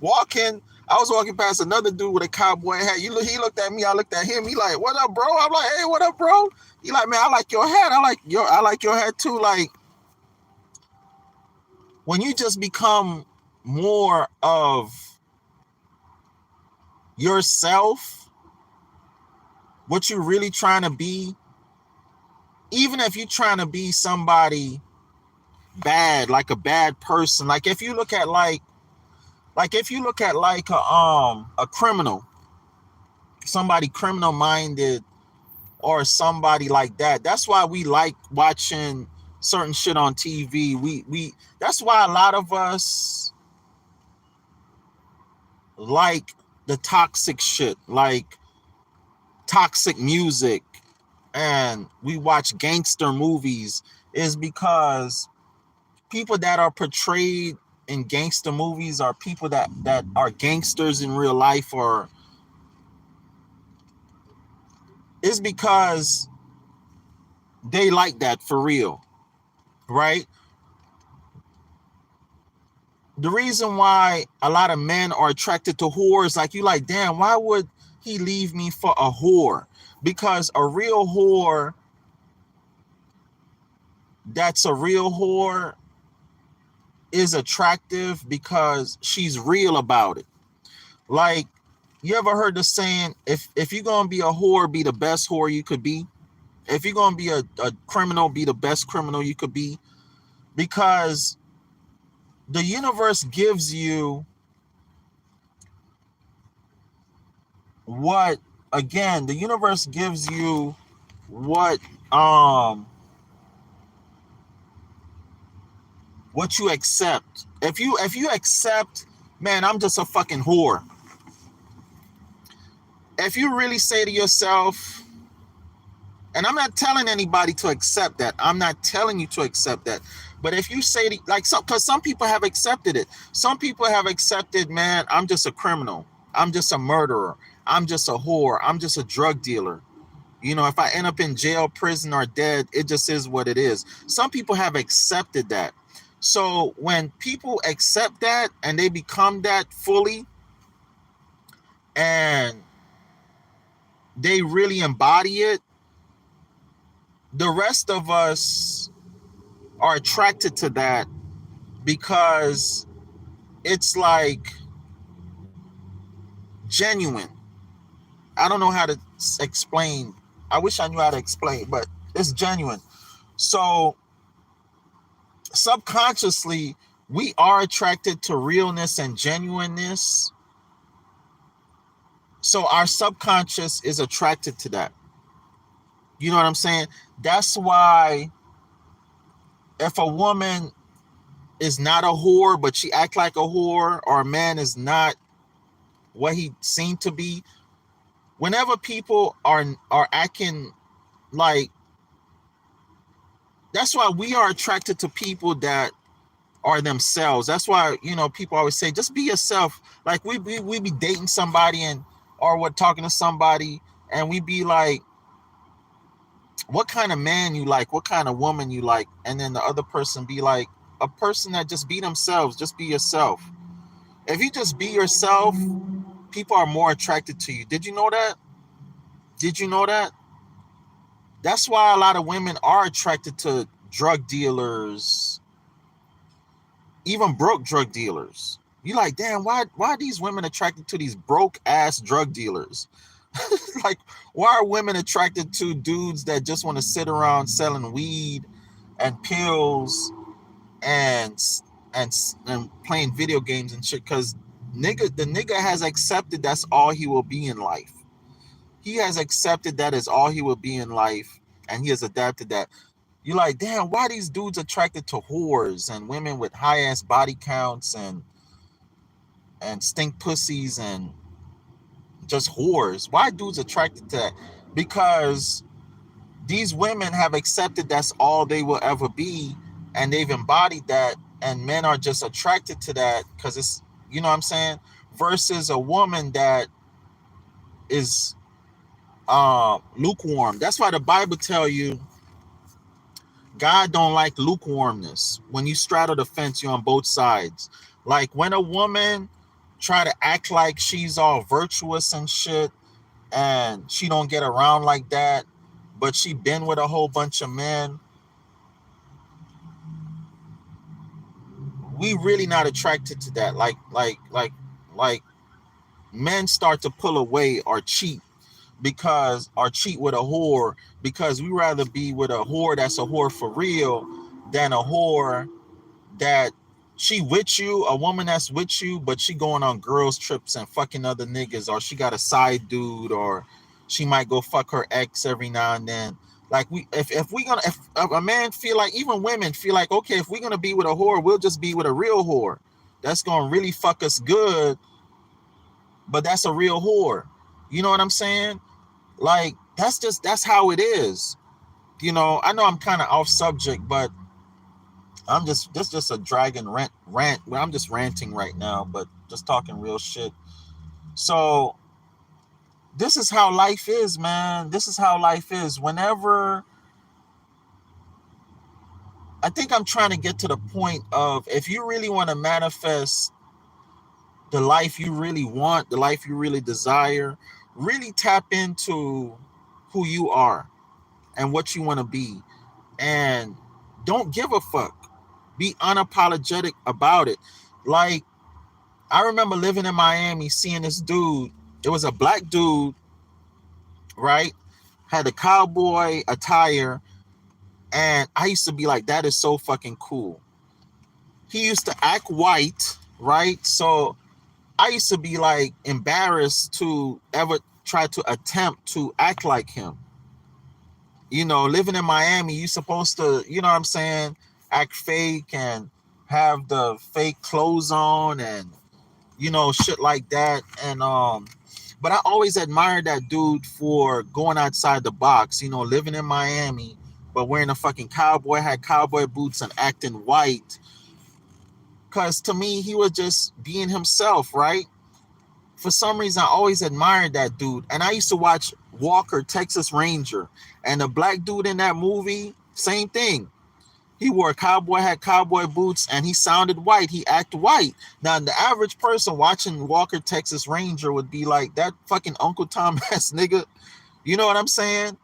walking. I was walking past another dude with a cowboy hat. He looked at me. I looked at him. He like, what up, bro? I'm like, hey, what up, bro? He like, man, I like your hat. I like your hat too. Like when you just become more of yourself, what you're really trying to be, even if you're trying to be somebody bad, like a bad person, like if you look at a criminal, somebody criminal minded, or somebody like that. That's why we like watching certain shit on TV. We that's why a lot of us like the toxic shit, like toxic music, and we watch gangster movies, is because people that are portrayed in gangster movies are people that are gangsters in real life, or it's because they like that for real, right? The reason why a lot of men are attracted to whores, like you like, damn, why would he leave me for a whore? Because a real whore, that's a real whore, is attractive because she's real about it. Like, you ever heard the saying, if you're gonna be a whore, be the best whore you could be? If you're gonna be a criminal, be the best criminal you could be? Because the universe gives you what, again, the universe gives you what what you accept. If you accept, man, I'm just a fucking whore. If you really say to yourself, and I'm not telling anybody to accept that. I'm not telling you to accept that. But if you say, like, because some people have accepted it. Some people have accepted, man, I'm just a criminal. I'm just a murderer. I'm just a whore. I'm just a drug dealer. You know, if I end up in jail, prison, or dead, it just is what it is. Some people have accepted that. So when people accept that and they become that fully, and they really embody it, the rest of us are attracted to that because it's like genuine. I don't know how to explain. I wish I knew how to explain, but It's genuine. So subconsciously, we are attracted to realness and genuineness. So our subconscious is attracted to that. You know what I'm saying? That's why if a woman is not a whore, but she act like a whore, or a man is not what he seemed to be, whenever people are acting like, that's why we are attracted to people that are themselves. That's why, you know, people always say, just be yourself. Like we be dating somebody and or we're talking to somebody and we be like, what kind of man you like, what kind of woman you like, and then the other person be like, a person that just be themselves, just be yourself. If you just be yourself, people are more attracted to you. Did you know that? Did you know that? That's why a lot of women are attracted to drug dealers, even broke drug dealers. You like, damn, why are these women attracted to these broke ass drug dealers? Like, why are women attracted to dudes that just want to sit around selling weed and pills and and and playing video games and shit? Because the nigga has accepted that's all he will be in life. He has accepted that is all he will be in life, and he has adapted that. You're like, damn, why these dudes attracted to whores and women with high ass body counts and stink pussies and just whores? Why dudes attracted to that? Because these women have accepted that's all they will ever be, and they've embodied that, and men are just attracted to that because it's, you know what I'm saying? Versus a woman that is lukewarm. That's why the Bible tell you God don't like lukewarmness. When you straddle the fence, you're on both sides. Like when a woman try to act like she's all virtuous and shit, and she don't get around like that, but she been with a whole bunch of men, we really not attracted to that. Like men start to pull away or cheat with a whore, because we rather be with a whore that's a whore for real than a whore that she with you, a woman that's with you, but she going on girls trips and fucking other niggas, or she got a side dude, or she might go fuck her ex every now and then. Like if a man feel like, even women feel like, okay, if we're gonna be with a whore, we'll just be with a real whore that's gonna really fuck us good, but that's a real whore. You know what I'm saying? Like that's how it is. You know, I know I'm kind of off subject, but I'm just a dragon rant. Well, I'm just ranting right now, but just talking real shit. So this is how life is, man. This is how life is. Whenever, I think I'm trying to get to the point of, if you really want to manifest the life you really want, the life you really desire, really tap into who you are and what you want to be, and don't give a fuck. Be unapologetic about it. Like, I remember living in Miami, seeing this dude. It was a black dude, right? Had a cowboy attire. And I used to be like, that is so fucking cool. He used to act white, right? So I used to be like embarrassed to ever try to attempt to act like him. You know, living in Miami, you're supposed to, you know what I'm saying, act fake and have the fake clothes on and, you know, shit like that. And but I always admired that dude for going outside the box, you know, living in Miami, but wearing a fucking cowboy hat, cowboy boots, and acting white. Cause to me, he was just being himself, right? For some reason, I always admired that dude. And I used to watch Walker, Texas Ranger, and the black dude in that movie, same thing. He wore a cowboy hat, cowboy boots, and he sounded white. He acted white. Now, the average person watching Walker, Texas Ranger would be like, that fucking Uncle Tom ass nigga. You know what I'm saying?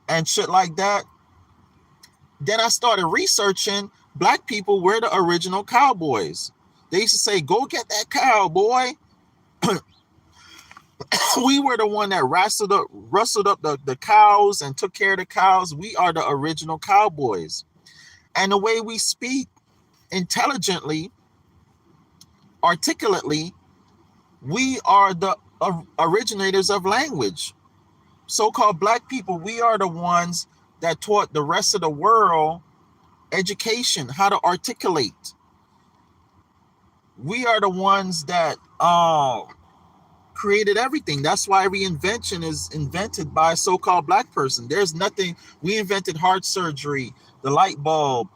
And shit like that. Then I started researching black people were the original cowboys. They used to say, go get that cowboy. We were the one that rustled up the cows and took care of the cows. We are the original cowboys. And the way we speak intelligently, articulately, we are the originators of language. So-called black people, we are the ones that taught the rest of the world education, how to articulate. We are the ones that created everything. That's why every invention is invented by a so-called black person. There's nothing. We invented heart surgery, the light bulb.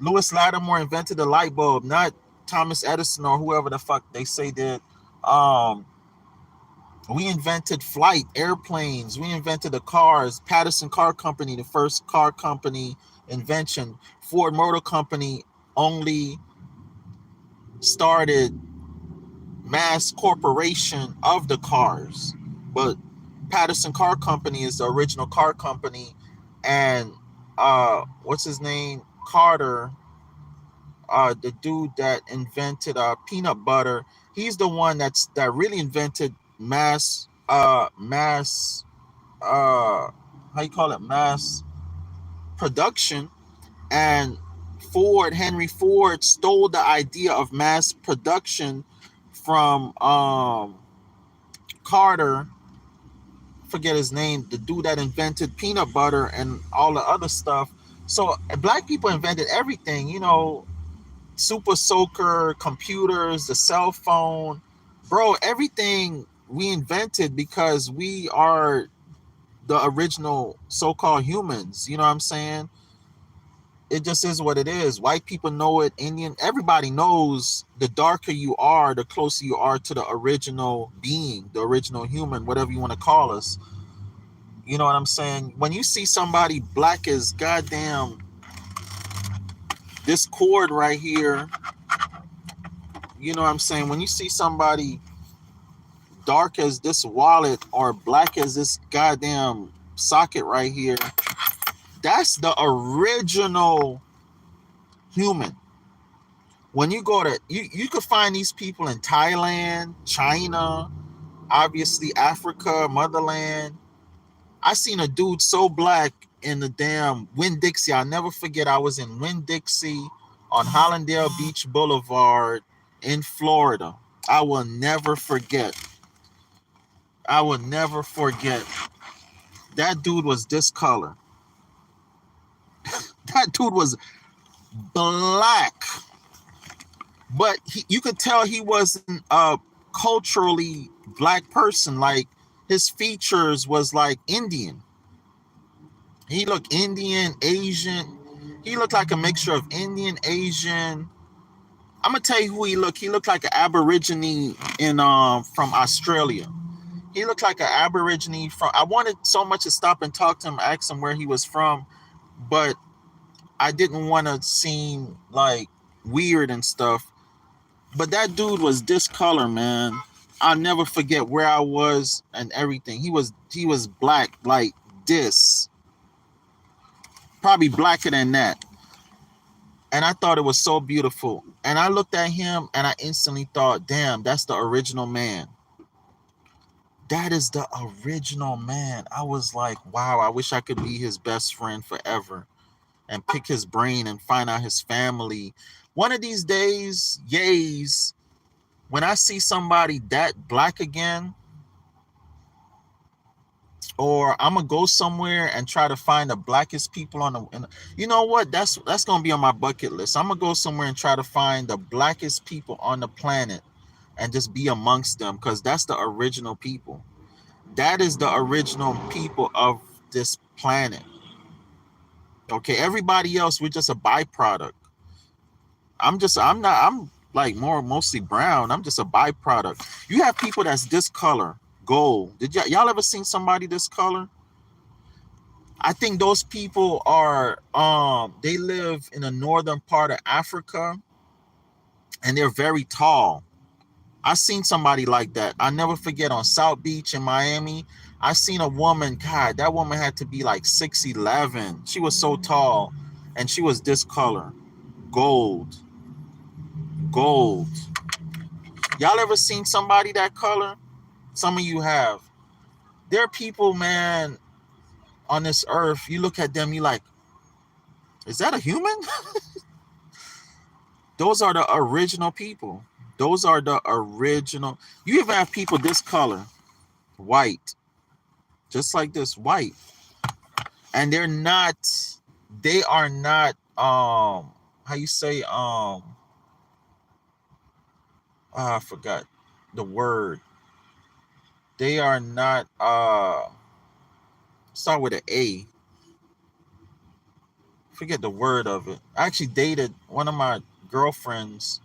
Lewis Lattimore invented the light bulb, not Thomas Edison or whoever the fuck they say did. We invented flight, airplanes. We invented the cars. Patterson Car Company, the first car company invention. Ford Motor Company only started mass corporation of the cars, but Patterson Car Company is the original car company. And what's his name, Carter, the dude that invented peanut butter, he's the one that really invented mass how you call it, mass production. And Henry Ford stole the idea of mass production from Carter, forget his name, the dude that invented peanut butter and all the other stuff. So black people invented everything, super soaker, computers, the cell phone, bro, everything we invented because we are the original so-called humans. You know what I'm saying? It just is what it is. White people know it. Indian, everybody knows the darker you are, the closer you are to the original being, the original human, whatever you want to call us. You know what I'm saying? When you see somebody black as goddamn this cord right here, you know what I'm saying? When you see somebody dark as this wallet or black as this goddamn socket right here, that's the original human. When you go to, you could find these people in Thailand, China, obviously Africa, motherland. I seen a dude so black in the damn Winn-Dixie. I'll never forget. I was in Winn-Dixie on Hollandale Beach Boulevard in Florida. I will never forget. I will never forget. That dude was this color. That dude was black. But you could tell he wasn't a culturally black person. Like his features was like Indian. He looked Indian, Asian. He looked like a mixture of Indian, Asian. I'm gonna tell you who he looked. He looked like an Aborigine in from Australia. He looked like an Aborigine from. I wanted so much to stop and talk to him, ask him where he was from, but I didn't want to seem like weird and stuff. But that dude was this color, man. I'll never forget where I was and everything. He was black like this. Probably blacker than that. And I thought it was so beautiful. And I looked at him and I instantly thought, damn, that's the original man. That is the original man. I was like, wow, I wish I could be his best friend forever and pick his brain and find out his family. One of these days, yays, when I see somebody that black again, or I'm gonna go somewhere and try to find the blackest people on the, you know what? That's gonna be on my bucket list. I'm gonna go somewhere and try to find the blackest people on the planet and just be amongst them, because that's the original people. That is the original people of this planet. Okay, everybody else, we're just a byproduct. I'm like mostly brown. I'm just a byproduct. You have people that's this color, gold. Did y'all ever seen somebody this color? I think those people are they live in the northern part of Africa and they're very tall. I seen somebody like that. I never forget, on South Beach in Miami, I seen a woman. God, that woman had to be like 6'11". She was so tall and she was this color, gold. Y'all ever seen somebody that color? Some of you have. There are people, man, on this earth, you look at them, you like, is that a human? Those are the original people. Those are the original. You even have people this color, white, just like this, white. And they are not, how you say, I forgot the word. They are not, start with an A. Forget the word of it. I actually dated one of my girlfriends.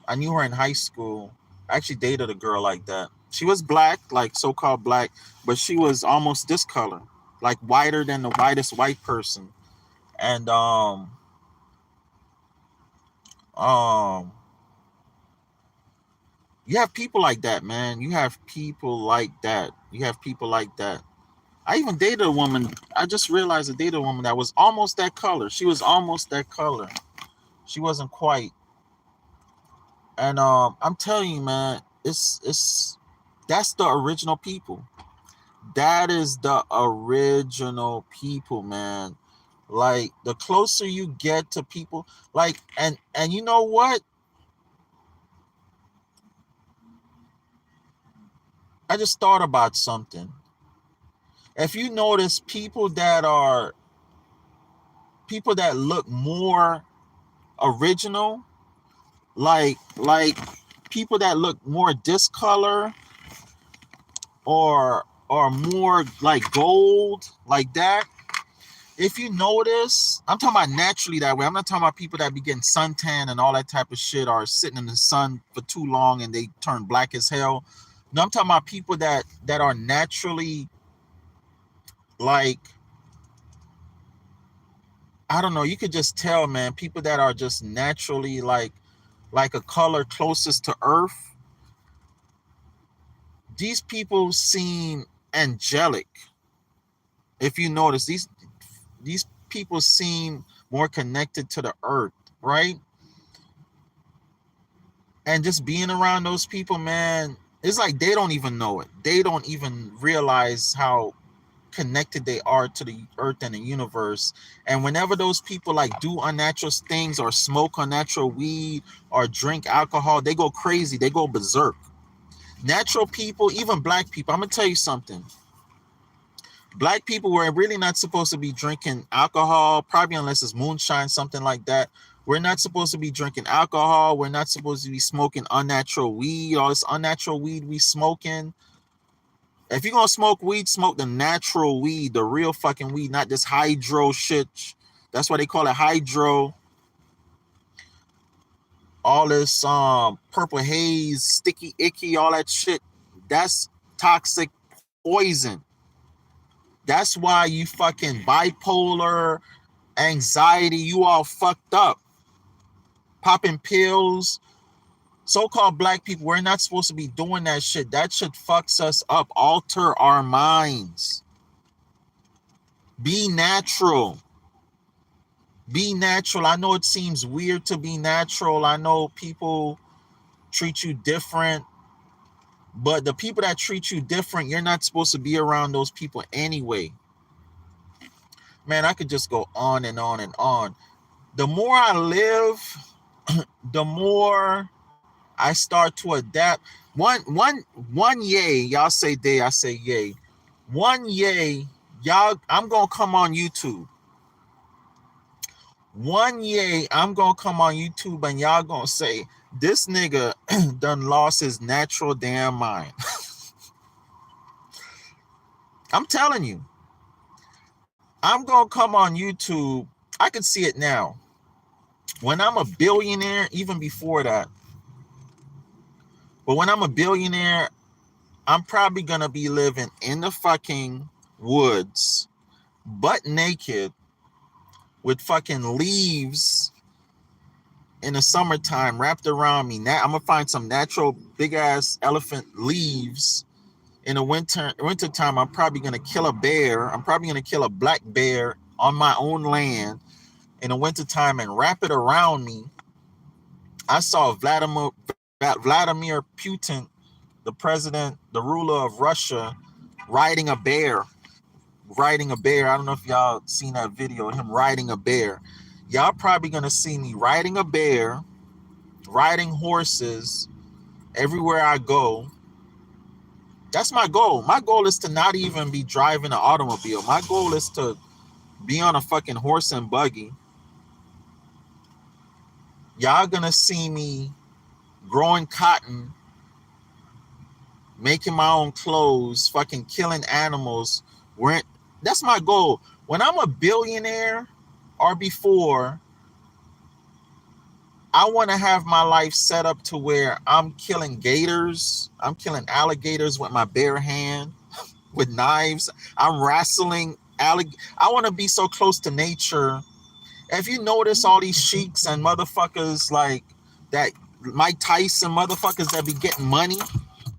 I knew her in high school. I actually dated a girl like that. She was black, like so-called black, but she was almost this color, like whiter than the whitest white person. And um, you have people like that, man. You have people like that. You have people like that. I even dated a woman. I just realized I dated a woman that was almost that color. She was almost that color. She wasn't quite. And I'm telling you, man, it's that's the original people. That is the original people, man. Like the closer you get to people, like and you know what? I just thought about something. If you notice people that look more original, like people that look more discolor or more like gold, like that. If you notice, I'm talking about naturally that way. I'm not talking about people that be getting suntan and all that type of shit, or sitting in the sun for too long and they turn black as hell. No, I'm talking about people that are naturally, like, I don't know, you could just tell, man, people that are just naturally like a color closest to earth. These people seem angelic. If you notice, these people seem more connected to the earth, right? And just being around those people, man, it's like they don't even know it. They don't even realize how connected they are to the earth and the universe. And whenever those people like do unnatural things or smoke unnatural weed or drink alcohol, they go crazy. They go berserk. Natural people, even black people, I'm gonna tell you something. Black people were really not supposed to be drinking alcohol, probably unless it's moonshine, something like that. We're not supposed to be drinking alcohol. We're not supposed to be smoking unnatural weed. All this unnatural weed we smoking. If you're gonna smoke weed, smoke the natural weed, the real fucking weed, not this hydro shit. That's why they call it hydro. All this purple haze, sticky icky, all that shit. That's toxic poison. That's why you fucking bipolar, anxiety, you all fucked up. Popping pills. So-called black people, we're not supposed to be doing that shit. That shit fucks us up. Alter our minds. Be natural. Be natural. I know it seems weird to be natural. I know people treat you different. But the people that treat you different, you're not supposed to be around those people anyway. Man, I could just go on and on and on. The more I live, the more I start to adapt. One yay, y'all say day, I say yay. One yay, y'all, I'm gonna come on YouTube. One yay, I'm gonna come on YouTube and y'all gonna say this nigga done lost his natural damn mind. I'm telling you, I'm gonna come on YouTube. I can see it now. When I'm a billionaire, even before that, but when I'm a billionaire, I'm probably gonna be living in the fucking woods, butt naked, with fucking leaves in the summertime wrapped around me. Now I'm gonna find some natural big ass elephant leaves. In the wintertime, I'm probably gonna kill a bear. I'm probably gonna kill a black bear on my own land in the wintertime and wrap it around me. I saw Vladimir Putin, the president, the ruler of Russia, riding a bear. Riding a bear. I don't know if y'all seen that video of him riding a bear. Y'all probably gonna see me riding a bear, riding horses everywhere I go. That's my goal. My goal is to not even be driving an automobile. My goal is to be on a fucking horse and buggy. Y'all gonna see me growing cotton, making my own clothes, fucking killing animals. That's my goal. When I'm a billionaire or before, I want to have my life set up to where I'm killing gators. I'm killing alligators with my bare hand, with knives. I'm wrestling alligators. I want to be so close to nature. If you notice all these sheiks and motherfuckers like that, Mike Tyson motherfuckers that be getting money.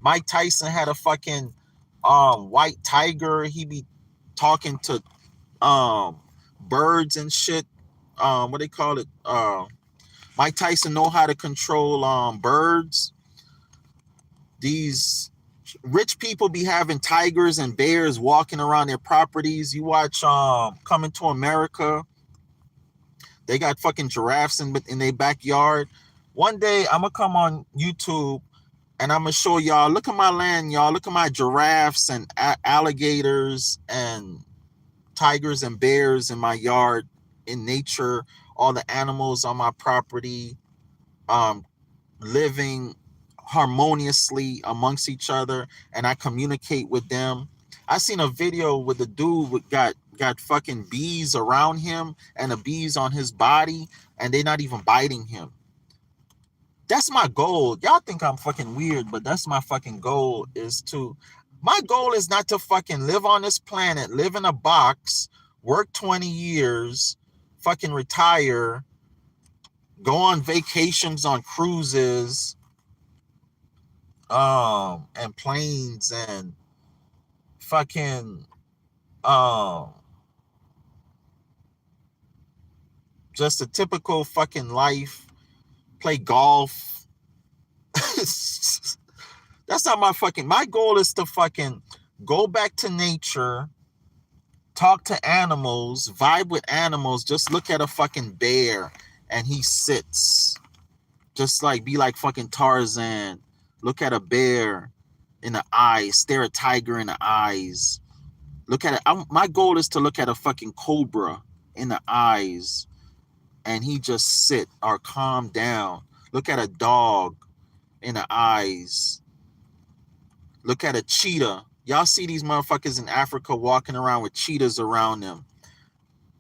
Mike Tyson had a fucking white tiger. He be talking to birds and shit. What they call it? Mike Tyson know how to control birds. These rich people be having tigers and bears walking around their properties. You watch Coming to America. They got fucking giraffes in their backyard. One day I'm gonna come on YouTube and I'm gonna show y'all. Look at my land, y'all. Look at my giraffes and alligators and tigers and bears in my yard, in nature. All the animals on my property, living harmoniously amongst each other, and I communicate with them. I seen a video with a dude got fucking bees around him and the bees on his body, and they're not even biting him. That's my goal. Y'all think I'm fucking weird, but that's my fucking goal. My goal is not to fucking live on this planet, live in a box, work 20 years, fucking retire, go on vacations on cruises, and planes and fucking just a typical fucking life, play golf. That's not my goal is to fucking go back to nature, talk to animals, vibe with animals, just look at a fucking bear and he sits. Just like be like fucking Tarzan. Look at a bear in the eyes, stare a tiger in the eyes. Look at it. My goal is to look at a fucking cobra in the eyes and he just sit or calm down. Look at a dog in the eyes. Look at a cheetah. Y'all see these motherfuckers in Africa walking around with cheetahs around them.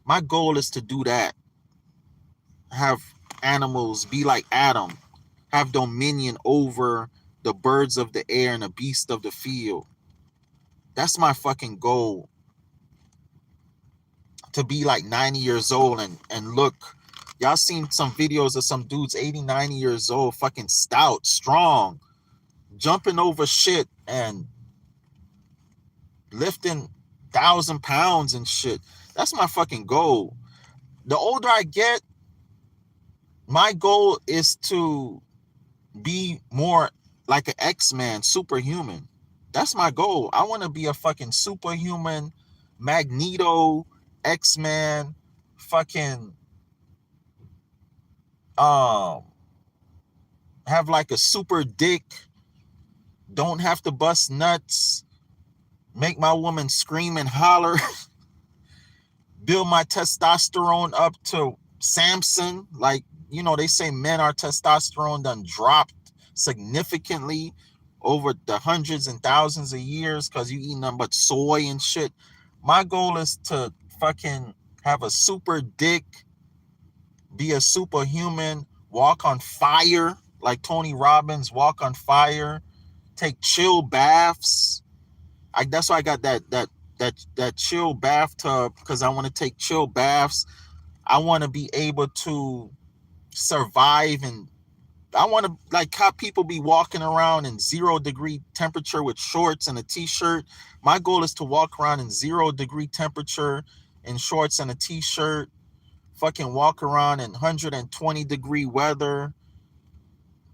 My goal is to do that. Have animals be like Adam. Have dominion over the birds of the air and the beasts of the field. That's my fucking goal. To be like 90 years old and look. Y'all seen some videos of some dudes 80, 90 years old, fucking stout, strong, jumping over shit and lifting 1,000 pounds and shit. That's my fucking goal. The older I get, my goal is to be more like an X-Man, superhuman. That's my goal. I want to be a fucking superhuman, Magneto, X-Man, fucking have like a super dick, don't have to bust nuts, make my woman scream and holler, build my testosterone up to Samson. Like, you know, they say men, our testosterone done dropped significantly over the hundreds and thousands of years because you eat nothing but soy and shit. My goal is to fucking have a super dick, be a superhuman, walk on fire like Tony Robbins, walk on fire, take chill baths. That's why I got that chill bathtub, because I want to take chill baths. I want to be able to survive, and I want to like have people be walking around in 0-degree temperature with shorts and a t-shirt. My goal is to walk around in 0-degree temperature in shorts and a t-shirt, fucking walk around in 120-degree weather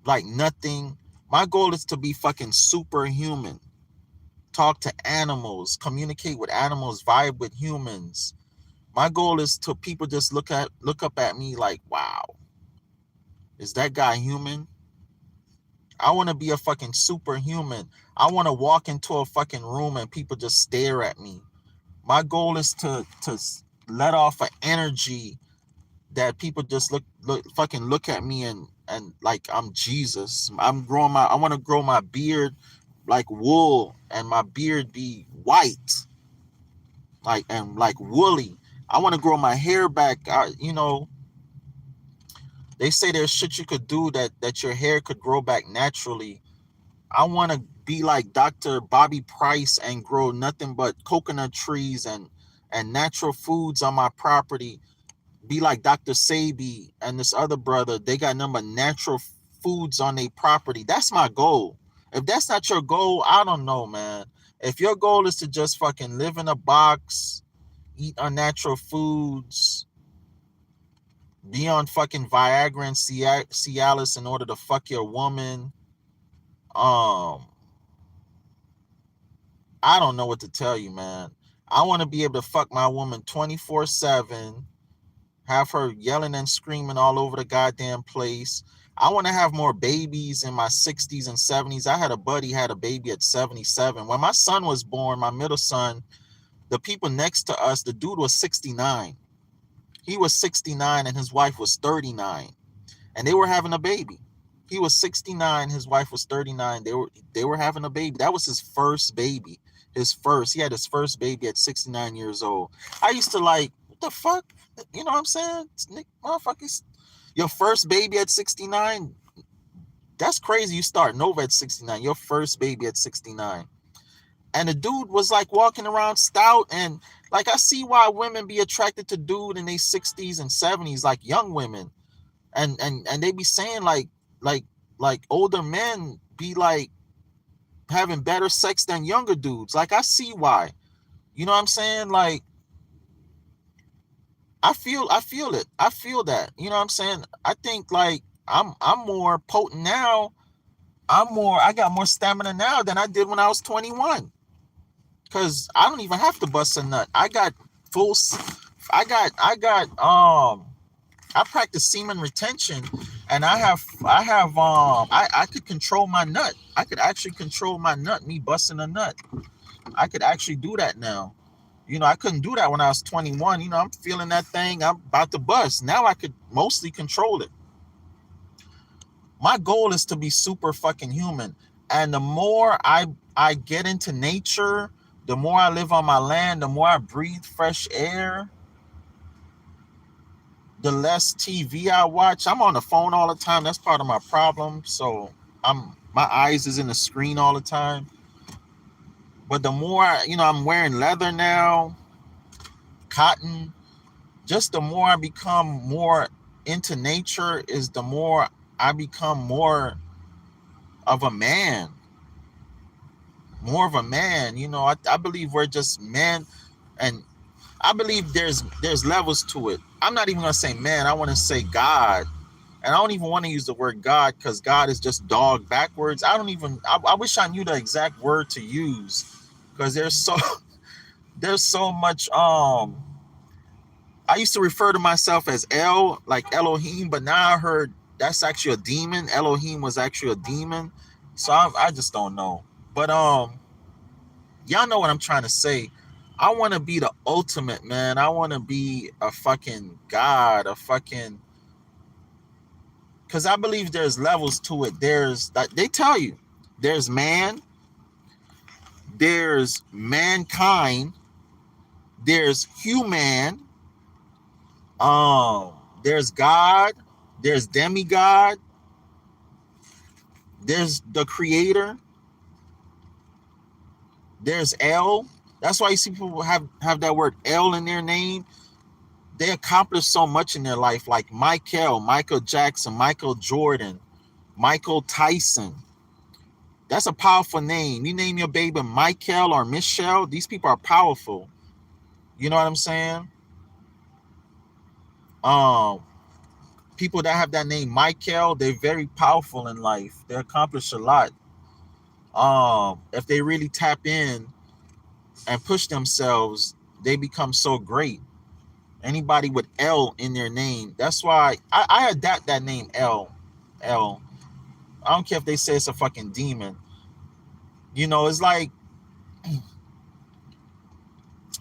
like nothing. My goal is to be fucking superhuman. Talk to animals, communicate with animals, vibe with humans. My goal is to people just look up at me like, wow, is that guy human? I want to be a fucking superhuman. I want to walk into a fucking room and people just stare at me. My goal is to let off an energy that people just look at me and like I'm Jesus. I want to grow my beard like wool and my beard be white, like woolly. I want to grow my hair back. They say there's shit you could do that your hair could grow back naturally. I want to be like Dr. Bobby Price and grow nothing but coconut trees and natural foods on my property. Be like Dr. Sabi and this other brother. They got number natural foods on their property. That's my goal. If that's not your goal, I don't know, man. If your goal is to just fucking live in a box, eat unnatural foods, be on fucking Viagra and Cialis in order to fuck your woman, I don't know what to tell you, man. I want to be able to fuck my woman 24/7, have her yelling and screaming all over the goddamn place. I want to have more babies in my 60s and 70s. I had a buddy had a baby at 77. When my son was born, my middle son, the people next to us, the dude was 69. He was 69 and his wife was 39. And they were having a baby. He was 69, his wife was 39. They were having a baby. That was his first baby. He had his first baby at 69 years old. I used to like, what the fuck? You know what I'm saying? Motherfuckers, your first baby at 69? That's crazy. You start Nova at 69. Your first baby at 69. And the dude was like walking around stout, and like I see why women be attracted to dude in their 60s and 70s, like young women. And they be saying like older men be like having better sex than younger dudes. Like I see why. You know what I'm saying? Like I feel it. I feel that. You know what I'm saying? I think like I'm more potent now. I got more stamina now than I did when I was 21. Cause I don't even have to bust a nut. I practice semen retention, and I could control my nut. I could actually control my nut, me busting a nut. I could actually do that now. You know, I couldn't do that when I was 21. You know, I'm feeling that thing, I'm about to bust. Now I could mostly control it. My goal is to be super fucking human. And the more I get into nature, the more I live on my land, the more I breathe fresh air, the less TV I watch. I'm on the phone all the time. That's part of my problem. So my eyes is in the screen all the time. But the more I'm wearing leather now, cotton, just the more I become more into nature is the more I become more of a man. More of a man. You know, I believe we're just men, and I believe there's levels to it. I'm not even gonna say man, I want to say God. And I don't even want to use the word God because God is just dog backwards. I wish I knew the exact word to use, because there's so much. I used to refer to myself as like Elohim, but now I heard that's actually a demon. Elohim was actually a demon. So I just don't know. But y'all know what I'm trying to say. I want to be the ultimate, man. I want to be a fucking God, because I believe there's levels to it. There's that they tell you there's man, there's mankind, there's human, there's God, there's demigod, there's the creator, there's El. That's why you see people have that word El in their name. They accomplish so much in their life, like Michael Jackson, Michael Jordan, Michael Tyson. That's a powerful name. You name your baby Michael or Michelle, these people are powerful. You know what I'm saying? People that have that name Michael, they're very powerful in life. They accomplish a lot. If they really tap in and push themselves, they become so great. Anybody with L in their name, that's why I adapt that name L. L. I don't care if they say it's a fucking demon. You know, it's like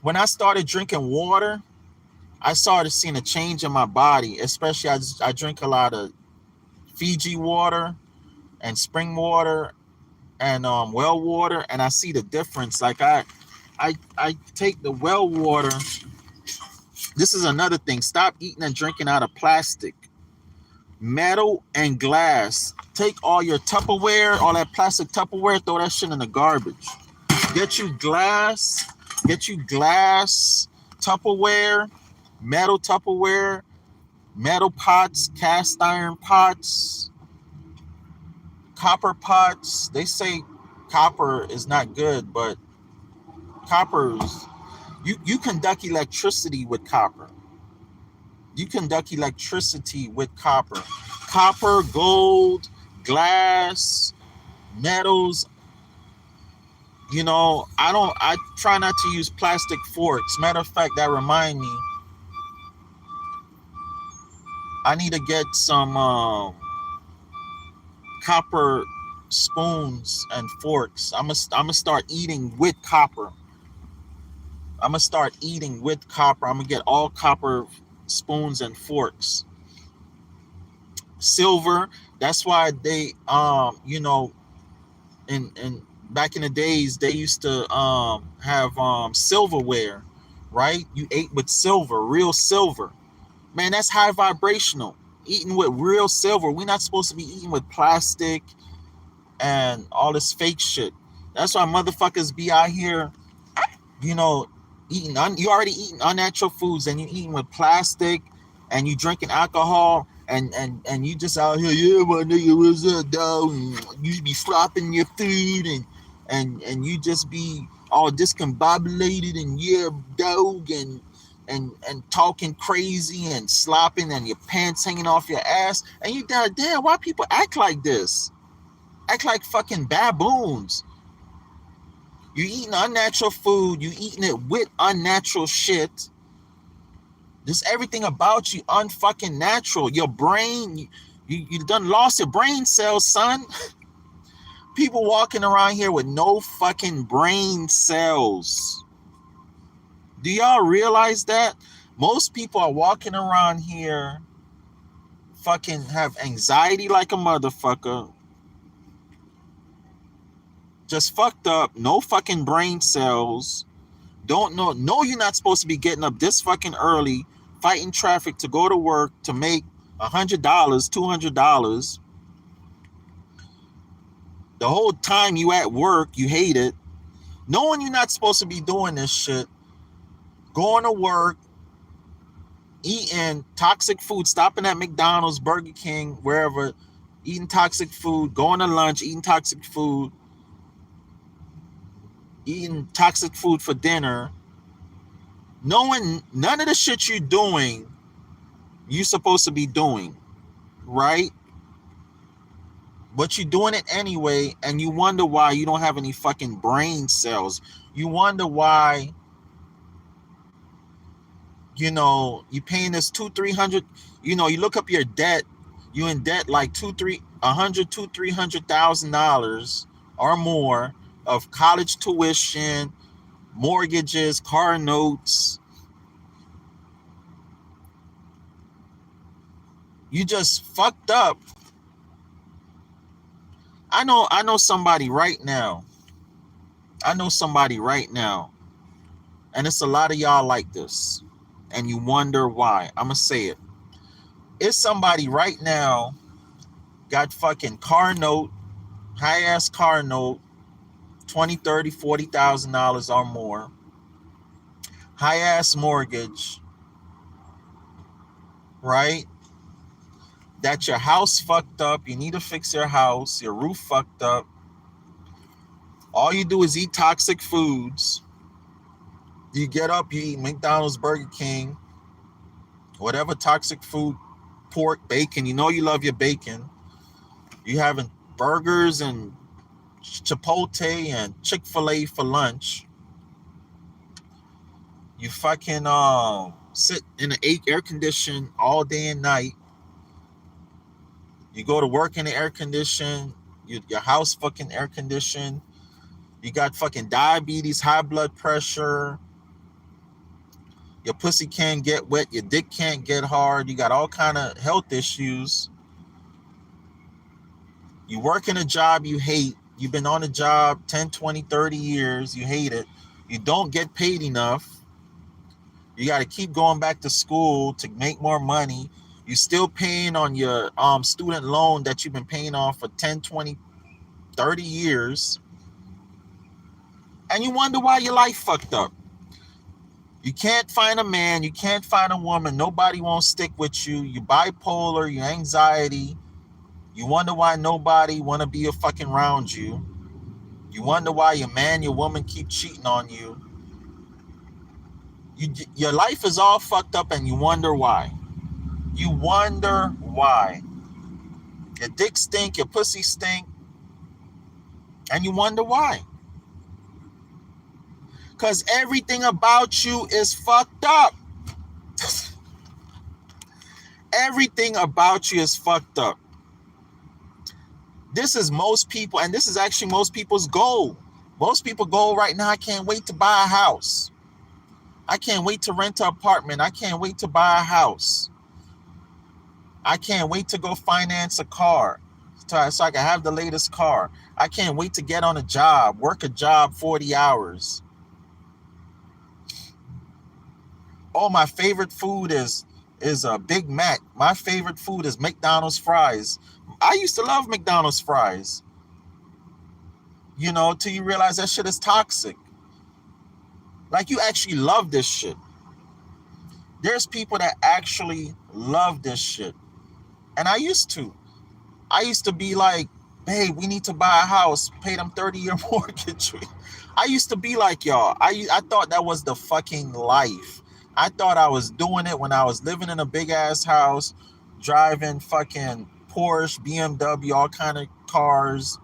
when I started drinking water, I started seeing a change in my body. Especially, I drink a lot of Fiji water and spring water and well water, and I see the difference. Like I take the well water. This is another thing. Stop eating and drinking out of plastic, metal, and glass. Take all your Tupperware, all that plastic Tupperware, throw that shit in the garbage. Get you glass Tupperware, metal pots, cast iron pots, copper pots. They say copper is not good, but copper is, you conduct electricity with copper. You conduct electricity with copper. Copper, gold, glass, metals. You know, I try not to use plastic forks. Matter of fact, that remind me, I need to get some copper spoons and forks. I'm gonna start eating with copper. I'm gonna get all copper spoons and forks. Silver. That's why they you know, in back in the days they used to have silverware, right? You ate with silver, real silver. Man, that's high vibrational. Eating with real silver. We're not supposed to be eating with plastic and all this fake shit. That's why motherfuckers be out here, you know, you already eating unnatural foods and you eating with plastic and you drinking alcohol and you just out here, yeah, my nigga, what's up, dog? And you be slopping your food and you just be all discombobulated and yeah, dog, and talking crazy and slopping and your pants hanging off your ass. And you damn, why people act like this? Act like fucking baboons. You eating unnatural food, you eating it with unnatural shit. Just everything about you unfucking natural. Your brain, you done lost your brain cells, son. People walking around here with no fucking brain cells. Do y'all realize that? Most people are walking around here fucking have anxiety like a motherfucker. Just fucked up, no fucking brain cells. Don't know you're not supposed to be getting up this fucking early, fighting traffic to go to work to make $100, $200. The whole time you at work, you hate it. Knowing you're not supposed to be doing this shit, going to work, eating toxic food, stopping at McDonald's, Burger King, wherever, eating toxic food, going to lunch, eating toxic food, eating toxic food for dinner, knowing none of the shit you're doing, you're supposed to be doing, right? But you're doing it anyway, and you wonder why you don't have any fucking brain cells. You wonder why, you know, you paying this $200,000-$300,000. You know, you look up your debt, you in debt like $200,000-$300,000 or more of college tuition, mortgages, car notes. You just fucked up. I know somebody right now. And it's a lot of y'all like this. And you wonder why. I'm going to say it. It's somebody right now got fucking car note, high ass car note, $20,000, $30,000, $40,000 or more. High ass mortgage, right? That your house fucked up. You need to fix your house. Your roof fucked up. All you do is eat toxic foods. You get up, you eat McDonald's, Burger King, whatever toxic food pork, bacon. You know you love your bacon. You having burgers and Chipotle and Chick-fil-A for lunch. You fucking sit in an air condition all day and night. You go to work in the air condition. Your house fucking air conditioned. You got fucking diabetes, high blood pressure. Your pussy can't get wet. Your dick can't get hard. You got all kind of health issues. You work in a job you hate. You've been on a job 10, 20, 30 years. You hate it. You don't get paid enough. You got to keep going back to school to make more money. You're still paying on your student loan that you've been paying on for 10, 20, 30 years. And you wonder why your life fucked up. You can't find a man. You can't find a woman. Nobody won't stick with you. You're bipolar. Your anxiety. You wonder why nobody want to be fucking around you. You wonder why your man, your woman keep cheating on you. Your life is all fucked up and you wonder why. You wonder why. Your dick stink, your pussy stink, and you wonder why. Because everything about you is fucked up. Everything about you is fucked up. This is most people, and this is actually most people's goal. Most people go right now, I can't wait to buy a house. I can't wait to rent an apartment. I can't wait to buy a house. I can't wait to go finance a car so I can have the latest car. I can't wait to get on a job, work a job 40 hours. Oh, my favorite food is a Big Mac. My favorite food is McDonald's fries. I used to love McDonald's fries. You know, till you realize that shit is toxic. Like, you actually love this shit. There's people that actually love this shit. And I used to. I used to be like, babe, we need to buy a house, pay them 30-year mortgage. I used to be like y'all. I thought that was the fucking life. I thought I was doing it when I was living in a big ass house, driving fucking Porsche, BMW, all kind of cars,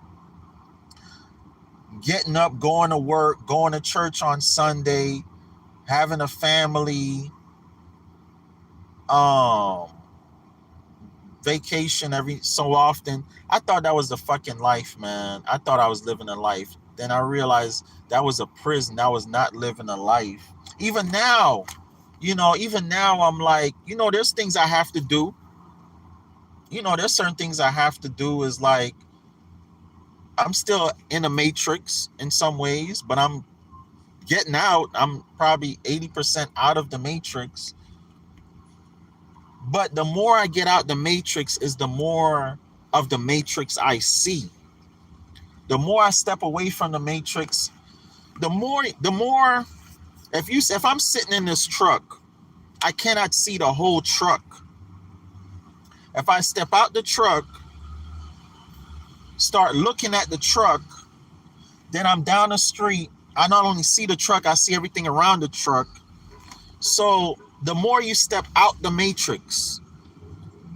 getting up, going to work, going to church on Sunday, having a family, vacation every so often. I thought that was the fucking life, man. I thought I was living a life. Then I realized that was a prison. That was not living a life. Even now, I'm like, there's things I have to do. There's certain things I have to do is like, I'm still in a matrix in some ways, but I'm getting out. I'm probably 80% out of the matrix. But the more I get out the matrix is the more of the matrix I see. The more I step away from the matrix, the more if I'm sitting in this truck, I cannot see the whole truck. If I step out the truck, start looking at the truck, then I'm down the street. I not only see the truck, I see everything around the truck. So the more you step out the matrix,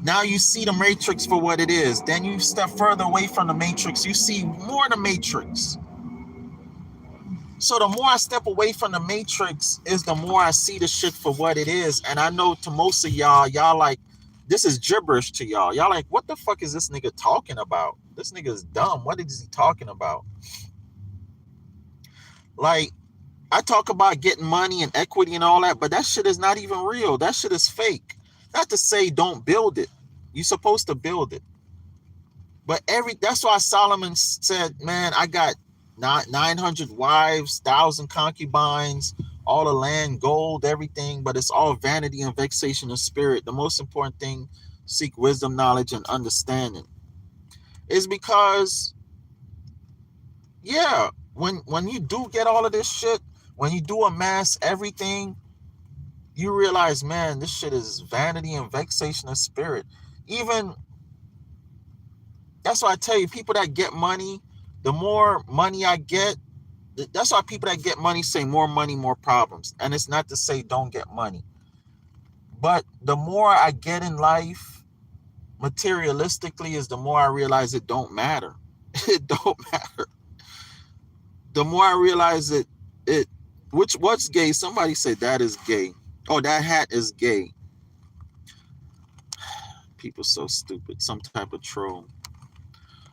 now you see the matrix for what it is. Then you step further away from the matrix, you see more of the matrix. So the more I step away from the matrix is the more I see the shit for what it is. And I know to most of y'all like, this is gibberish to y'all. Y'all like, what the fuck is this nigga talking about? This nigga is dumb. What is he talking about? Like, I talk about getting money and equity and all that, but that shit is not even real. That shit is fake. Not to say don't build it. You're supposed to build it. But that's why Solomon said, man, I got 900 wives, 1,000 concubines, all the land, gold, everything, but it's all vanity and vexation of spirit. The most important thing, seek wisdom, knowledge, and understanding. Is because, yeah, when you do get all of this shit, when you do amass everything, you realize, man, this shit is vanity and vexation of spirit. Even, that's why I tell you, people that get money, the more money I get, that's why people that get money say more money, more problems. And it's not to say don't get money. But the more I get in life, materialistically is the more I realize it don't matter. It don't matter. The more I realize it what's gay? Somebody said that is gay. Oh, that hat is gay. People so stupid. Some type of troll.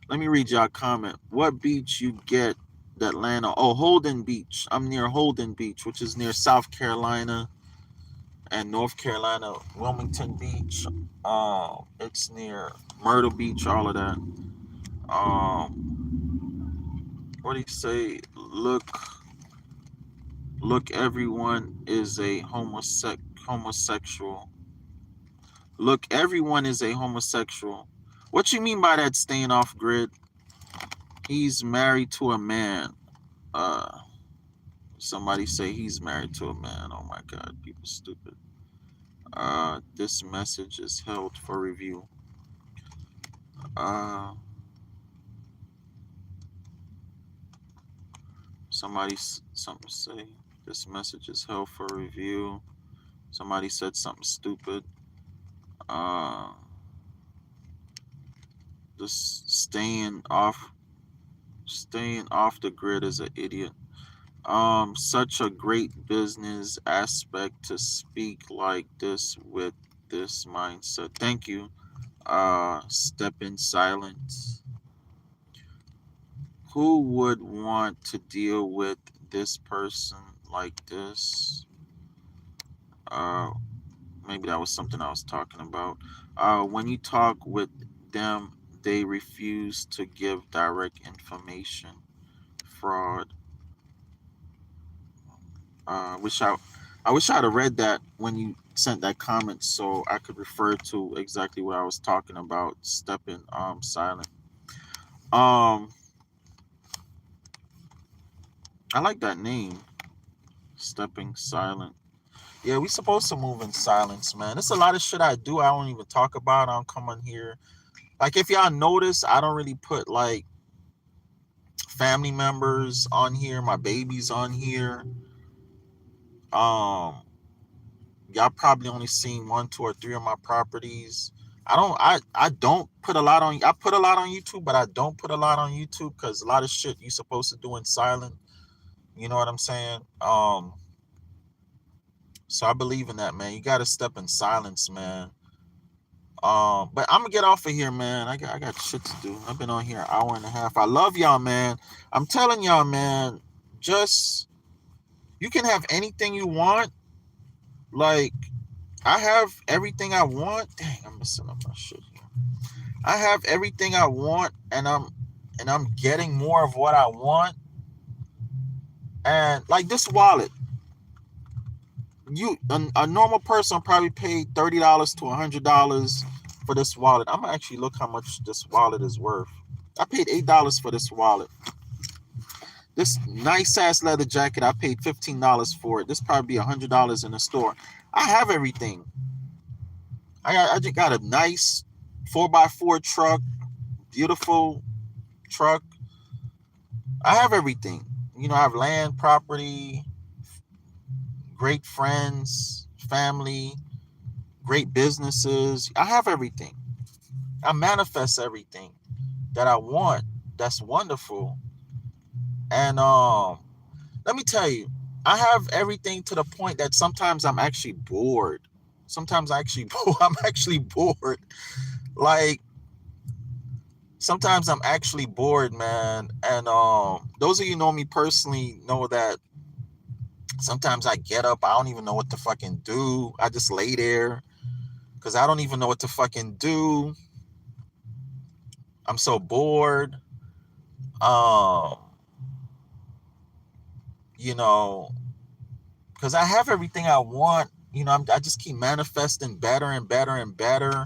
Let me read y'all comment. What beach you get Atlanta? Oh, Holden Beach. I'm near Holden Beach, which is near South Carolina and North Carolina. Wilmington Beach. It's near Myrtle Beach, all of that. What do you say? Look, everyone is a homosexual. Look, everyone is a homosexual. What you mean by that, staying off grid? He's married to a man. Somebody say he's married to a man. Oh my God, people stupid. This message is held for review. Something say this message is held for review. Somebody said something stupid. Just staying off the grid is an idiot. Such a great business aspect to speak like this with this mindset. Thank you. Step in silence. Who would want to deal with this person like this? Maybe that was something I was talking about. When you talk with them, they refuse to give direct information. Fraud. I wish I'd have read that when you sent that comment so I could refer to exactly what I was talking about. Stepping silent. I like that name. Stepping silent. Yeah, we supposed to move in silence, man. There's a lot of shit I do I don't even talk about. I don't come on here. Like, if y'all notice, I don't really put like family members on here, my babies on here. Y'all probably only seen 1, 2, or 3 of my properties. I don't put a lot on. I put a lot on YouTube, but I don't put a lot on YouTube because a lot of shit you supposed to do in silent. You know what I'm saying? So I believe in that, man. You got to step in silence, man. But I'm gonna get off of here, man. I got shit to do. I've been on here an hour and a half. I love y'all, man. I'm telling y'all, man. Just you can have anything you want. Like, I have everything I want. Dang, I'm messing up my shit here. I have everything I want, and I'm getting more of what I want. And like this wallet, a normal person probably paid $30 to $100 for this wallet. I'm gonna actually look how much this wallet is worth. I paid $8 for this wallet. This nice ass leather jacket, I paid $15 for it. This probably be $100 in the store. I have everything. I just got a nice 4x4 truck, beautiful truck. I have everything. You know, I have land, property, great friends, family, great businesses. I have everything. I manifest everything that I want. That's wonderful. And let me tell you, I have everything to the point that sometimes I'm actually bored. Sometimes I'm actually bored. Like, sometimes I'm actually bored, man. And those of you who know me personally know that sometimes I get up, I don't even know what to fucking do. I just lay there because I don't even know what to fucking do. I'm so bored. You know, because I have everything I want. You know, I just keep manifesting better and better and better.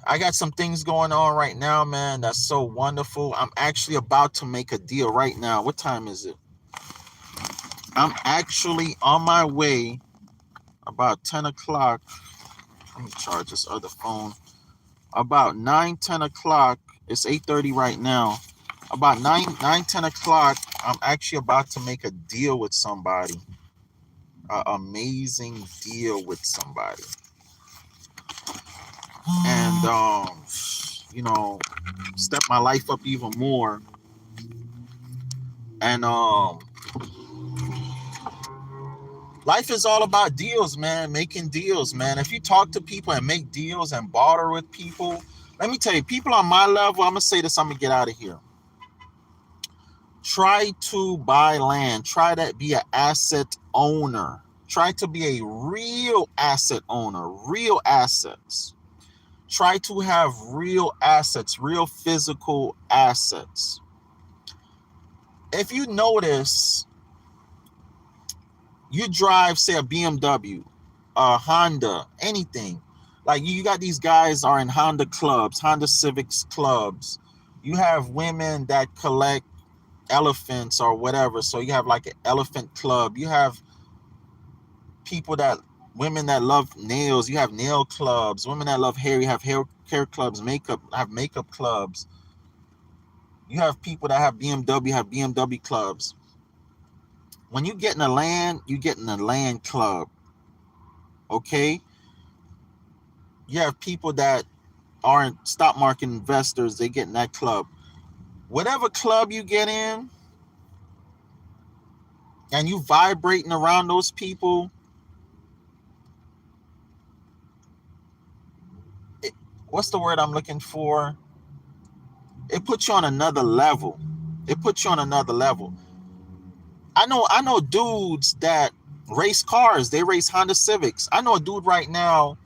I got some things going on right now, man. That's so wonderful. I'm actually about to make a deal right now. What time is it? I'm actually on my way about 10 o'clock. Let me charge this other phone. About 9, 10 o'clock. It's 8:30 right now. About 9, 10 o'clock, I'm actually about to make a deal with somebody. An amazing deal with somebody. and you know, step my life up even more. And life is all about deals, man. Making deals, man. If you talk to people and make deals and barter with people, let me tell you, people on my level, I'm gonna say this, I'm gonna get out of here. Try to buy land. Try to be an asset owner. Try to be a real asset owner, real assets. Try to have real assets, real physical assets. If you notice, you drive, say, a BMW, a Honda, anything. Like you got these guys are in Honda clubs, Honda Civics clubs. You have women that collect elephants or whatever. So you have like an elephant club. You have women that love nails. You have nail clubs. Women that love hair. You have hair clubs. Makeup clubs. You have people that have BMW. Have BMW clubs. When you get in the land, you get in the land club. Okay. You have people that aren't stock market investors. They get in that club. Whatever club you get in, and you vibrating around those people, what's the word I'm looking for? It puts you on another level. It puts you on another level. I know dudes that race cars. They race Honda Civics. I know a dude right now,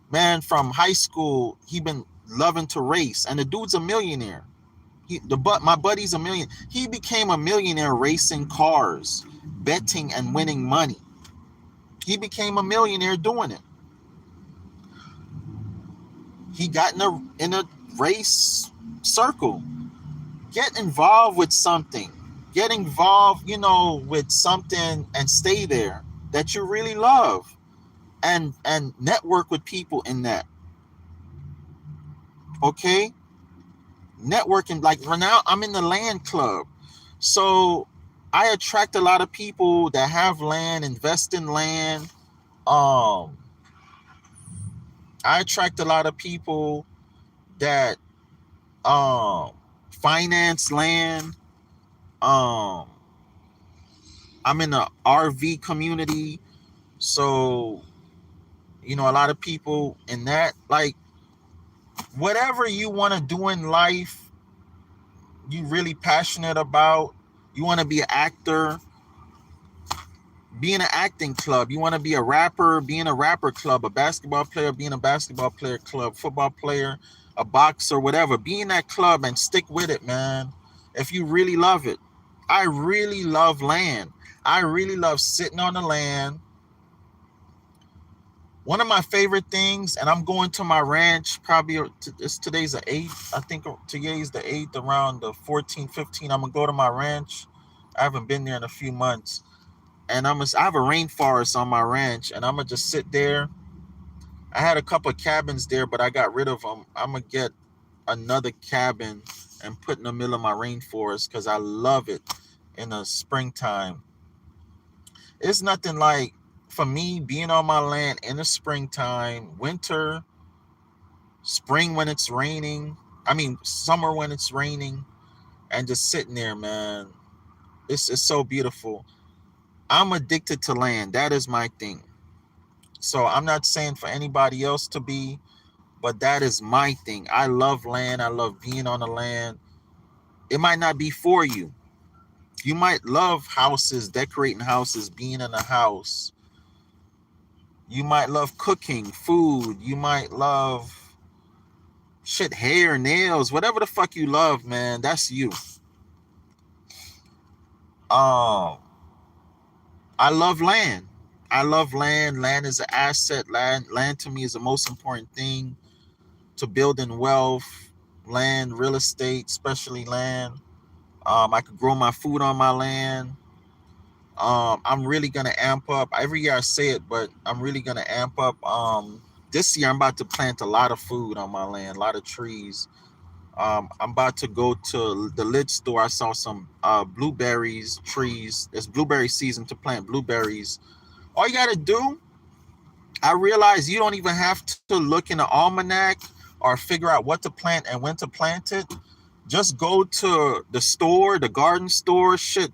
man, from high school. He been loving to race, and the dude's a millionaire. My buddy's a million. He became a millionaire racing cars, betting and winning money. He became a millionaire doing it. He got in a race circle. Get involved with something. Get involved, with something and stay there that you really love, and network with people in that. Okay? Networking, like right now I'm in the land club. So I attract a lot of people that have land, invest in land. I attract a lot of people that finance land. I'm in the RV community. So, a lot of people in that, like, whatever you want to do in life, you really passionate about, you want to be an actor, be in an acting club. You want to be a rapper, be in a rapper club, a basketball player, be in a basketball player club, football player, a boxer, whatever. Be in that club and stick with it, man. If you really love it. I really love land. I really love sitting on the land. One of my favorite things, and I'm going to my ranch probably, today's the 8th. I think today's the 8th, around the 14th, 15th. I'm going to go to my ranch. I haven't been there in a few months. And I have a rainforest on my ranch, and I'm going to just sit there. I had a couple of cabins there, but I got rid of them. I'm going to get another cabin and put in the middle of my rainforest because I love it in the springtime. It's nothing like, for me, being on my land in the springtime, winter, spring when it's raining, summer when it's raining, and just sitting there, man. It's so beautiful. I'm addicted to land. That is my thing. So I'm not saying for anybody else to be, but that is my thing. I love land. I love being on the land. It might not be for you. You might love houses, decorating houses, being in a house. You might love cooking, food. You might love hair, nails, whatever the fuck you love, man. That's you. I love land. I love land. Land is an asset. Land to me is the most important thing to building wealth. Land, real estate, especially land. I could grow my food on my land. I'm really gonna amp up. Every year I say it, but I'm really gonna amp up. This year I'm about to plant a lot of food on my land, a lot of trees. I'm about to go to the lid store. I saw some blueberries trees. It's blueberry season to plant blueberries. All you gotta do, I realize you don't even have to look in the almanac or figure out what to plant and when to plant it. Just go to the store, the garden store, shit,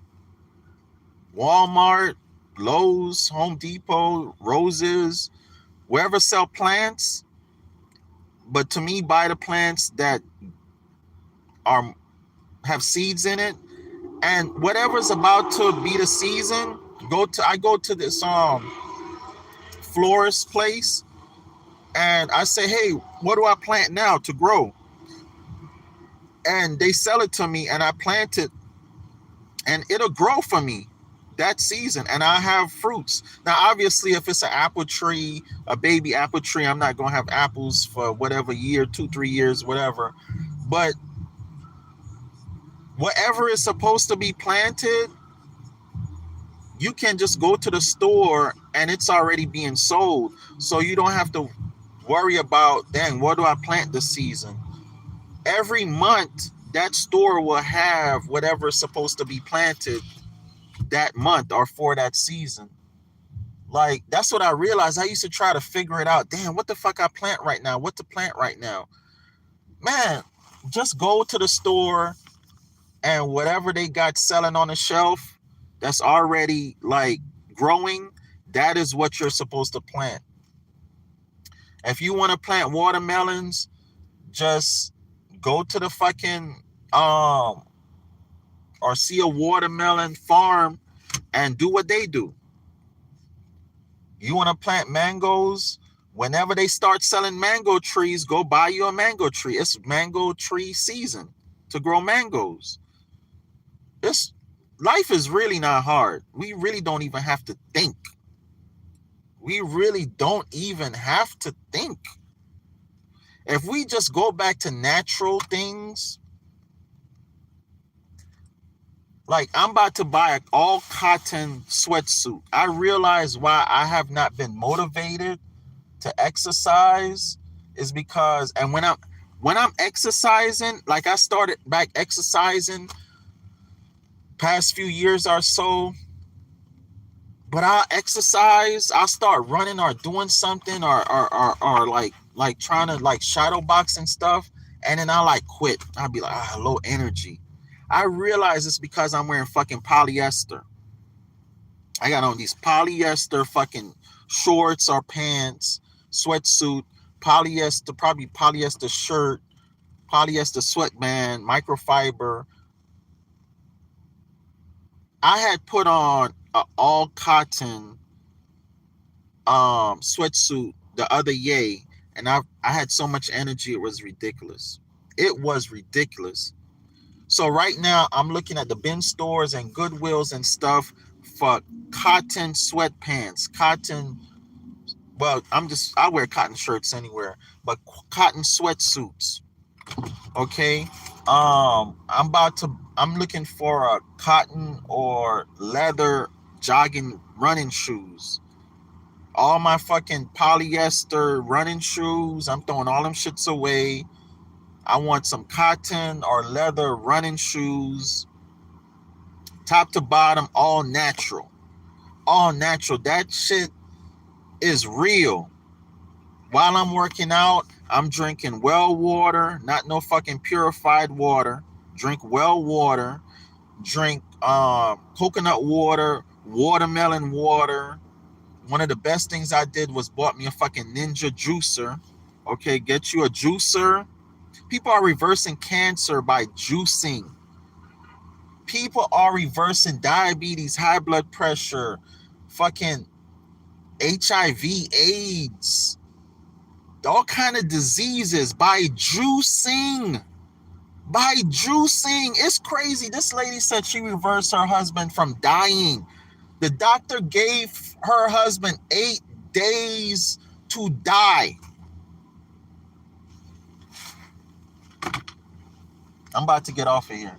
Walmart, Lowe's, Home Depot, Roses, wherever sell plants. But to me, buy the plants that are have seeds in it, and whatever's about to be the season. I go to this florist place, and I say, hey, what do I plant now to grow? And they sell it to me, and I plant it, and it'll grow for me that season, and I have fruits. Now, obviously, if it's an apple tree, a baby apple tree, I'm not gonna have apples for whatever year, 2-3 years, whatever. But whatever is supposed to be planted, you can just go to the store and it's already being sold. So you don't have to worry about, dang, what do I plant this season? Every month, that store will have whatever is supposed to be planted that month or for that season. Like, that's what I realized. I used to try to figure it out. Damn, what the fuck I plant right now? What to plant right now? Man, just go to the store and whatever they got selling on the shelf that's already like growing, that is what you're supposed to plant. If you want to plant watermelons, just go to the fucking or see a watermelon farm and do what they do. You want to plant mangoes, whenever they start selling mango trees, go buy you a mango tree. It's mango tree season to grow mangoes. Life is really not hard. We really don't even have to think. We really don't even have to think. If we just go back to natural things, like I'm about to buy an all cotton sweatsuit. I realize why I have not been motivated to exercise is because, and when I'm exercising, like I started back exercising past few years or so, but I'll exercise, I'll start running or doing something or like trying to like shadow box and stuff, and then I'll like quit. I'll be like, low energy. I realize it's because I'm wearing fucking polyester. I got on these polyester fucking shorts or pants, sweatsuit, polyester, probably polyester shirt, polyester sweatband, microfiber. I had put on an all cotton sweatsuit the other day, and I had so much energy, it was ridiculous. It was ridiculous. So right now I'm looking at the bin stores and Goodwills and stuff for cotton sweatpants, I wear cotton shirts anywhere, but cotton sweatsuits. Okay. I'm looking for a cotton or leather jogging running shoes. All my fucking polyester running shoes, I'm throwing all them shits away. I want some cotton or leather running shoes, top to bottom, all natural. All natural. That shit is real. While I'm working out, I'm drinking well water, not no fucking purified water. Drink well water. Drink coconut water, watermelon water. One of the best things I did was bought me a fucking Ninja juicer. Okay, get you a juicer. People are reversing cancer by juicing. People are reversing diabetes, high blood pressure, fucking HIV, AIDS, all kind of diseases by juicing. By juicing. It's crazy. This lady said she reversed her husband from dying. The doctor gave her husband 8 days to die. I'm about to get off of here.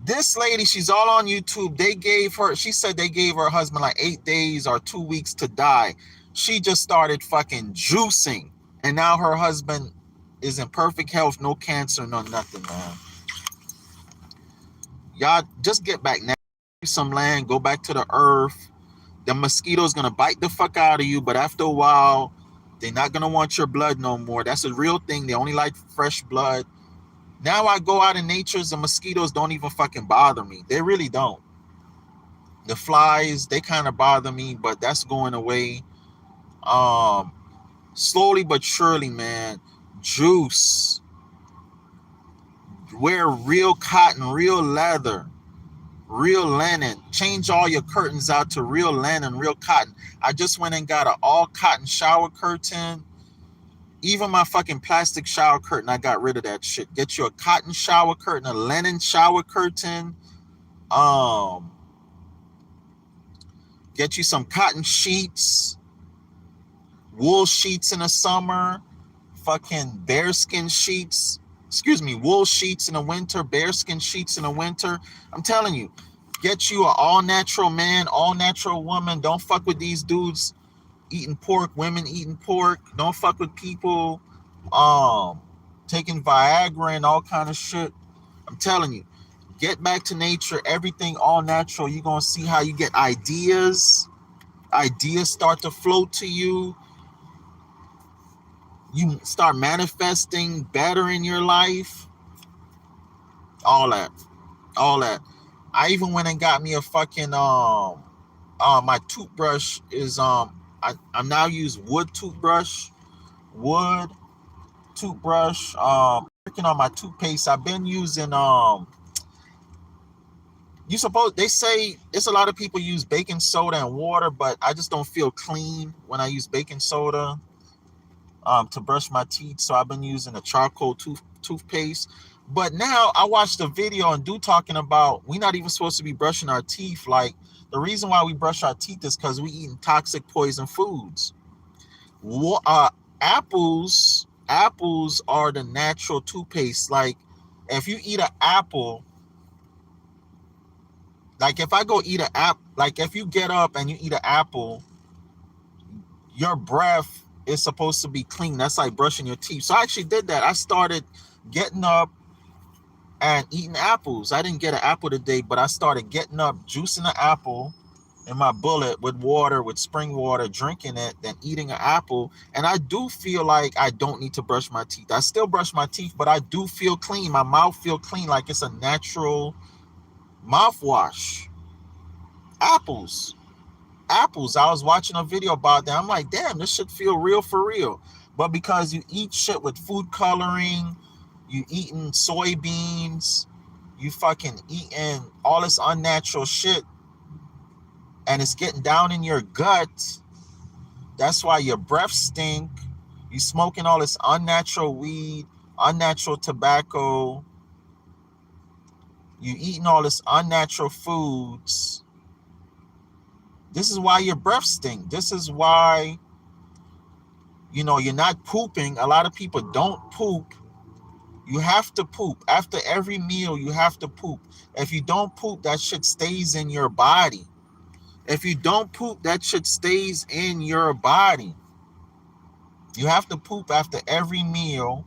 This lady, she's all on YouTube. She said they gave her husband like 8 days or 2 weeks to die. She just started fucking juicing. And now her husband is in perfect health, no cancer, no nothing, man. Y'all just get back now. Some land, go back to the earth. The mosquito's gonna bite the fuck out of you, but after a while, they're not gonna want your blood no more. That's a real thing. They only like fresh blood. Now I go out in nature, the mosquitoes don't even fucking bother me. They really don't. The flies, they kind of bother me, but that's going away. Um, Slowly but surely, man. Juice. Wear real cotton, real leather, real linen. Change all your curtains out to real linen, real cotton. I just went and got an all cotton shower curtain. Even my fucking plastic shower curtain, I got rid of that shit. Get you a cotton shower curtain, a linen shower curtain. Get you some cotton sheets, wool sheets in the summer, fucking bearskin sheets. Excuse me, wool sheets in the winter, bearskin sheets in the winter. I'm telling you, get you an all-natural man, all-natural woman. Don't fuck with these dudes eating pork, women eating pork. Don't fuck with people taking Viagra and all kind of shit. I'm telling you, get back to nature, everything all natural. You're gonna see how you get ideas start to flow to you. You start manifesting better in your life. All that. I even went and got me a fucking my toothbrush is I'm now use wood toothbrush. Working on my toothpaste. I've been using they say it's a lot of people use baking soda and water, but I just don't feel clean when I use baking soda to brush my teeth. So I've been using a charcoal toothpaste. But now I watched a video and dude talking about we're not even supposed to be brushing our teeth. Like the reason why we brush our teeth is because we eating toxic poison foods. Apples are the natural toothpaste. Like if you eat an apple, like if I go eat an apple, like if you get up and you eat an apple, your breath is supposed to be clean. That's like brushing your teeth. So I actually did that. I started getting up and eating apples. I didn't get an apple today, but I started getting up, juicing an apple in my bullet with water, with spring water, drinking it, then eating an apple. And I do feel like I don't need to brush my teeth. I still brush my teeth, but I do feel clean. My mouth feel clean, like it's a natural mouthwash. Apples. I was watching a video about that. I'm like, damn, this shit feel real for real. But because you eat shit with food coloring, you eating soybeans, you fucking eating all this unnatural shit, and it's getting down in your gut. That's why your breath stink. You smoking all this unnatural weed, unnatural tobacco. You eating all this unnatural foods. This is why your breath stink. This is why, you're not pooping. A lot of people don't poop. You have to poop. After every meal, you have to poop. If you don't poop, that shit stays in your body. If you don't poop, that shit stays in your body. You have to poop after every meal.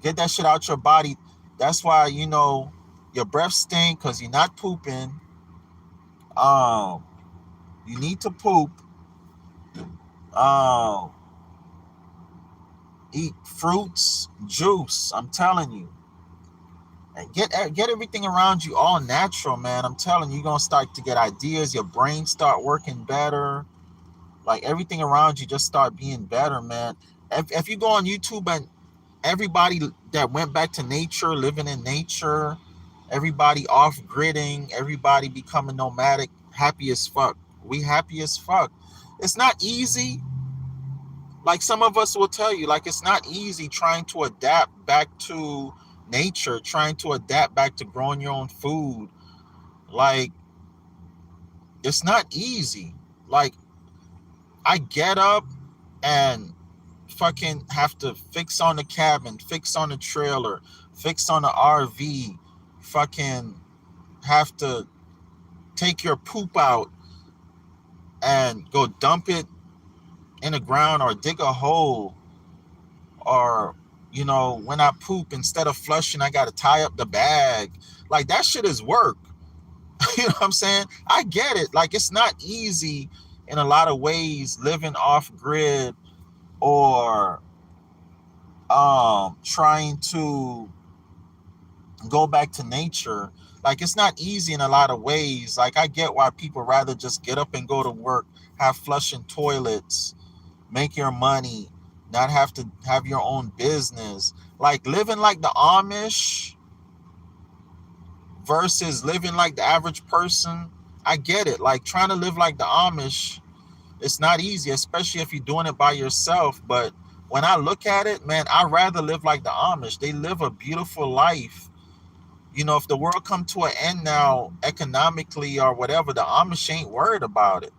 Get that shit out your body. That's why, your breath stink, because you're not pooping. You need to poop. Eat fruits, juice. I'm telling you. And get everything around you all natural, man. I'm telling you, you're going to start to get ideas. Your brain start working better. Like everything around you just start being better, man. If you go on YouTube and everybody that went back to nature, living in nature, everybody off-gridding, everybody becoming nomadic, happy as fuck. We happy as fuck. It's not easy. Like some of us will tell you, like it's not easy trying to adapt back to nature, trying to adapt back to growing your own food. Like it's not easy. Like I get up and fucking have to fix on the cabin, fix on the trailer, fix on the RV, fucking have to take your poop out and go dump it in the ground or dig a hole. Or, when I poop, instead of flushing, I got to tie up the bag. Like that shit is work. You know what I'm saying? I get it. Like, it's not easy in a lot of ways living off grid or trying to go back to nature. Like, it's not easy in a lot of ways. Like, I get why people rather just get up and go to work, have flushing toilets, make your money, not have to have your own business. Like, living like the Amish versus living like the average person, I get it. Like, trying to live like the Amish, it's not easy, especially if you're doing it by yourself. But when I look at it, man, I'd rather live like the Amish. They live a beautiful life. You know, if the world come to an end now, economically or whatever, the Amish ain't worried about it.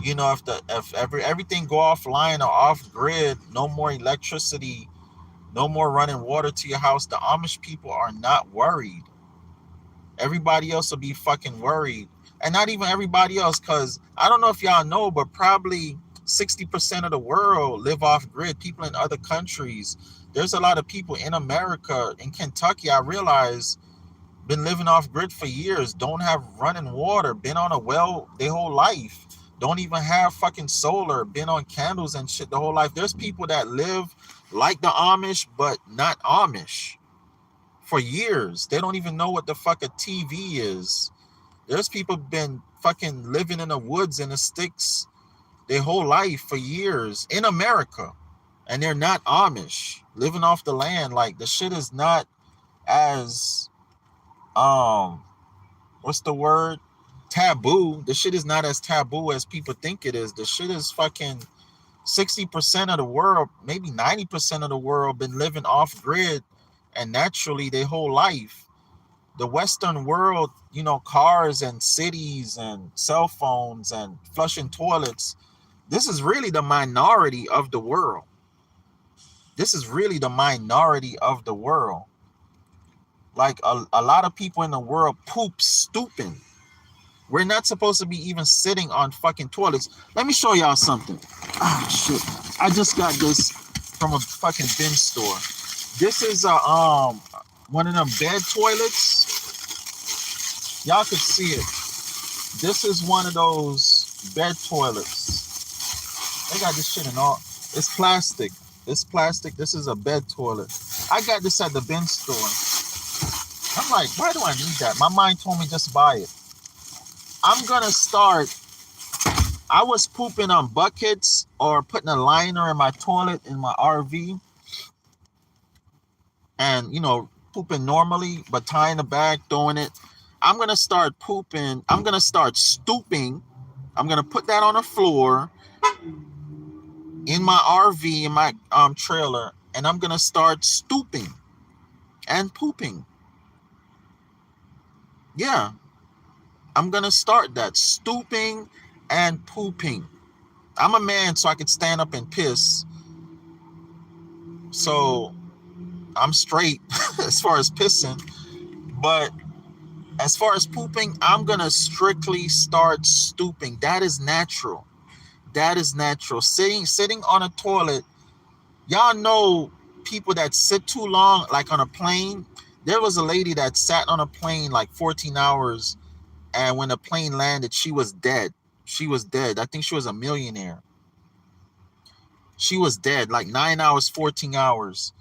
You know, if everything go offline or off grid, no more electricity, no more running water to your house, the Amish people are not worried. Everybody else will be fucking worried. And not even everybody else, because I don't know if y'all know, but probably 60% of the world live off grid. People in other countries. There's a lot of people in America, in Kentucky, I realize, been living off grid for years, don't have running water, been on a well their whole life, don't even have fucking solar, been on candles and shit the whole life. There's people that live like the Amish, but not Amish for years. They don't even know what the fuck a TV is. There's people been fucking living in the woods and the sticks their whole life for years in America, and they're not Amish, living off the land. Like, the shit is not as what's the word? Taboo. The shit is not as taboo as people think it is. The shit is fucking 60% of the world, maybe 90% of the world been living off grid and naturally their whole life. The Western world, you know, cars and cities and cell phones and flushing toilets, this is really the minority of the world. This is really the minority of the world. Like, a lot of people in the world poop stooping. We're not supposed to be even sitting on fucking toilets. Let me show y'all something. Ah, shit. I just got this from a fucking bin store. This is one of them bed toilets. Y'all can see it. This is one of those bed toilets. They got this shit in all. It's plastic. It's plastic. This is a bed toilet. I got this at the bin store. I'm like, why do I need that? My mind told me just buy it. I'm gonna start. I was pooping on buckets or putting a liner in my toilet in my RV, and, you know, pooping normally, but tying the bag, throwing it. I'm gonna start pooping. I'm gonna start stooping. I'm gonna put that on the floor in my RV, in my trailer, and I'm gonna start stooping and pooping. Yeah, I'm gonna start that, stooping and pooping. I'm a man, so I could stand up and piss. So I'm straight as far as pissing. But as far as pooping, I'm gonna strictly start stooping. That is natural. That is natural. Sitting on a toilet. Y'all know people that sit too long, like on a plane. There was a lady that sat on a plane like 14 hours, and when the plane landed, she was dead. She was dead. I think she was a millionaire. She was dead, like 9 hours, 14 hours.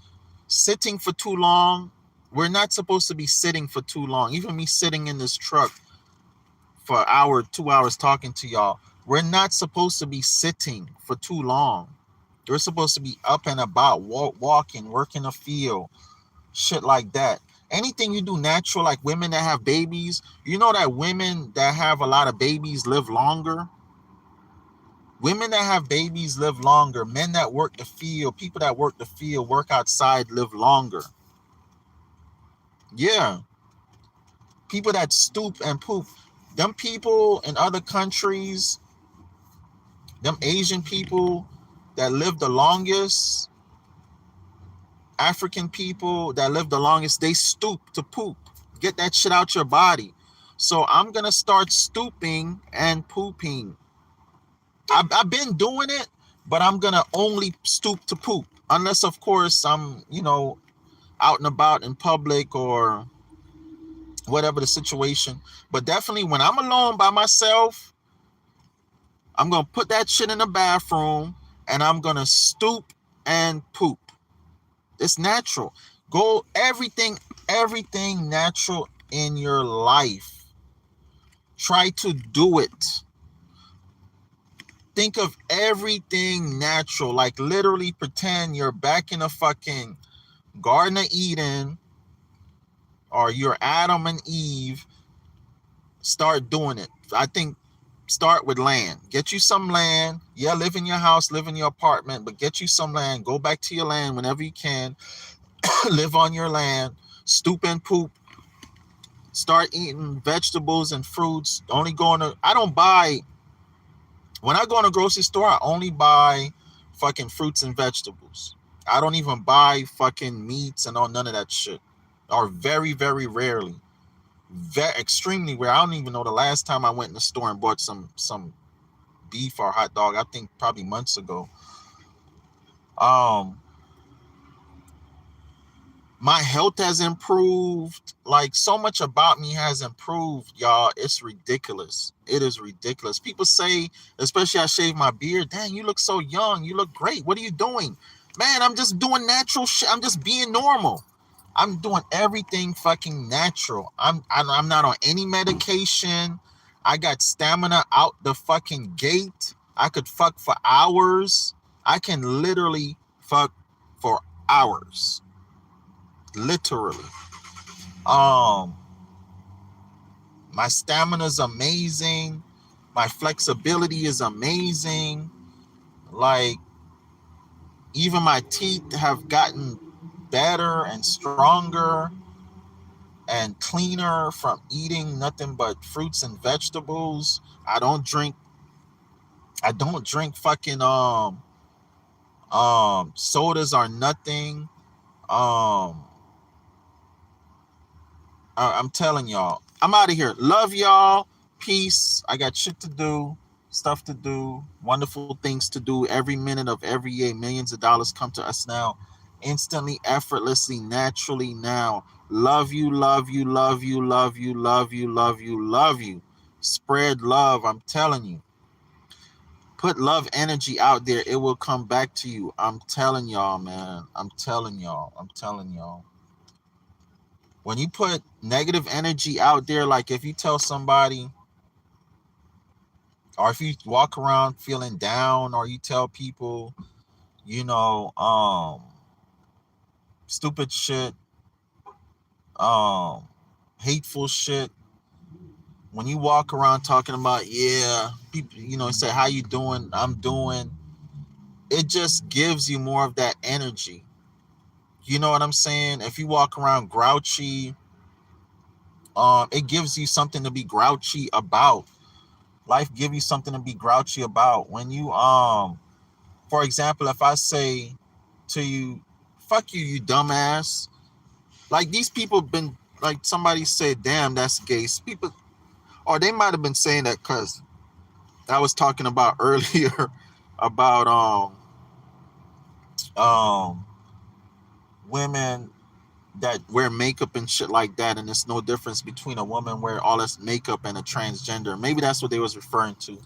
Sitting for too long. We're not supposed to be sitting for too long. Even me sitting in this truck for an hour, 2 hours talking to y'all. We're not supposed to be sitting for too long. We're supposed to be up and about, walking, working the field, shit like that. Anything you do natural, like women that have babies, you know that women that have a lot of babies live longer. Women that have babies live longer. Men that work the field, people that work the field, work outside, live longer. Yeah. People that stoop and poop. Them people in other countries, them Asian people that live the longest, African people that live the longest, they stoop to poop. Get that shit out your body. So I'm going to start stooping and pooping. I've been doing it, but I'm going to only stoop to poop. Unless, of course, I'm, you know, out and about in public or whatever the situation. But definitely when I'm alone by myself, I'm going to put that shit in the bathroom and I'm going to stoop and poop. It's natural. Go everything natural in your life. Try to do it. Think of everything natural. Like literally pretend you're back in a fucking Garden of Eden or you're Adam and Eve. Start doing it. I think start with land. Get you some land. Yeah, live in your house, live in your apartment, but get you some land. Go back to your land whenever you can. Live on your land. Stoop and poop. Start eating vegetables and fruits. Only going to, I don't buy, when I go in a grocery store, I only buy fucking fruits and vegetables. I don't even buy fucking meats and all none of that shit. Or very, very rarely. Extremely rare. I don't even know the last time I went in the store and bought some beef or hot dog. I think probably months ago. My health has improved. Like so much about me has improved, y'all. It's ridiculous. It is ridiculous. People say, especially I shave my beard, dang, you look so young. You look great. What are you doing? Man, I'm just doing natural shit. I'm just being normal. I'm doing everything fucking natural. I'm not on any medication. I got stamina out the fucking gate. I could fuck for hours. I can literally fuck for hours. Literally. My stamina is amazing. My flexibility is amazing. Like even my teeth have gotten better and stronger and cleaner from eating nothing but fruits and vegetables. I don't drink fucking sodas or nothing. I'm telling y'all. I'm out of here. Love y'all. Peace. I got shit to do, stuff to do, wonderful things to do every minute of every year. Millions of dollars come to us now, instantly, effortlessly, naturally now. Love you, love you, love you, love you, love you, love you, love you. Spread love. I'm telling you. Put love energy out there. It will come back to you. I'm telling y'all, man. I'm telling y'all. I'm telling y'all. When you put negative energy out there, like if you tell somebody, or if you walk around feeling down, or you tell people, you know, stupid shit, hateful shit, when you walk around talking about, yeah, people, you know, say, how you doing? I'm doing. It just gives you more of that energy. You know what I'm saying? If you walk around grouchy, it gives you something to be grouchy about. Life give you something to be grouchy about. When you for example, if I say to you, fuck you, you dumbass, like these people been, like somebody said, damn, that's gay. People, or they might have been saying that because I was talking about earlier about women that wear makeup and shit like that, and it's no difference between a woman wearing all this makeup and a transgender. Maybe that's what they was referring to.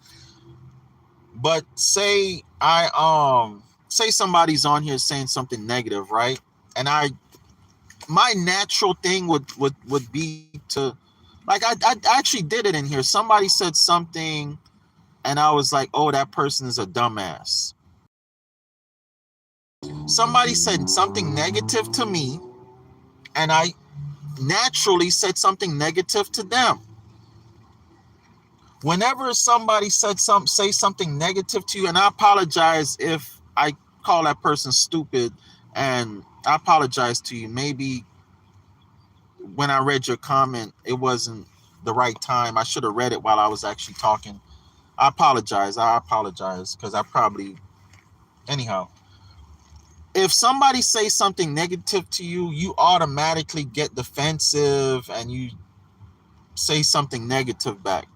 But say say somebody's on here saying something negative, right? And my natural thing would be to, like, I actually did it in here. Somebody said something and I was like, oh, that person is a dumbass. Somebody said something negative to me and I naturally said something negative to them. Whenever somebody say something negative to you, and I apologize if I call that person stupid, and I apologize to you. Maybe when I read your comment, it wasn't the right time. I should have read it while I was actually talking. I apologize because I probably, anyhow. If somebody says something negative to you, you automatically get defensive and you say something negative back.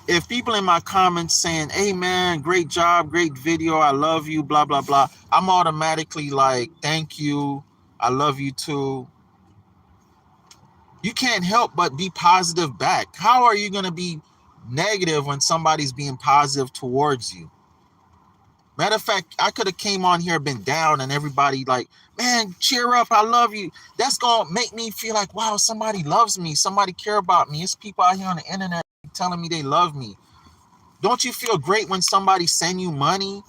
If people in my comments saying, hey man, great job, great video, I love you, blah, blah, blah, I'm automatically like, thank you, I love you too. You can't help but be positive back. How are you going to be negative when somebody's being positive towards you? Matter of fact, I could have came on here, been down, and everybody like, man, cheer up, I love you. That's going to make me feel like, wow, somebody loves me. Somebody care about me. It's people out here on the internet telling me they love me. Don't you feel great when somebody send you money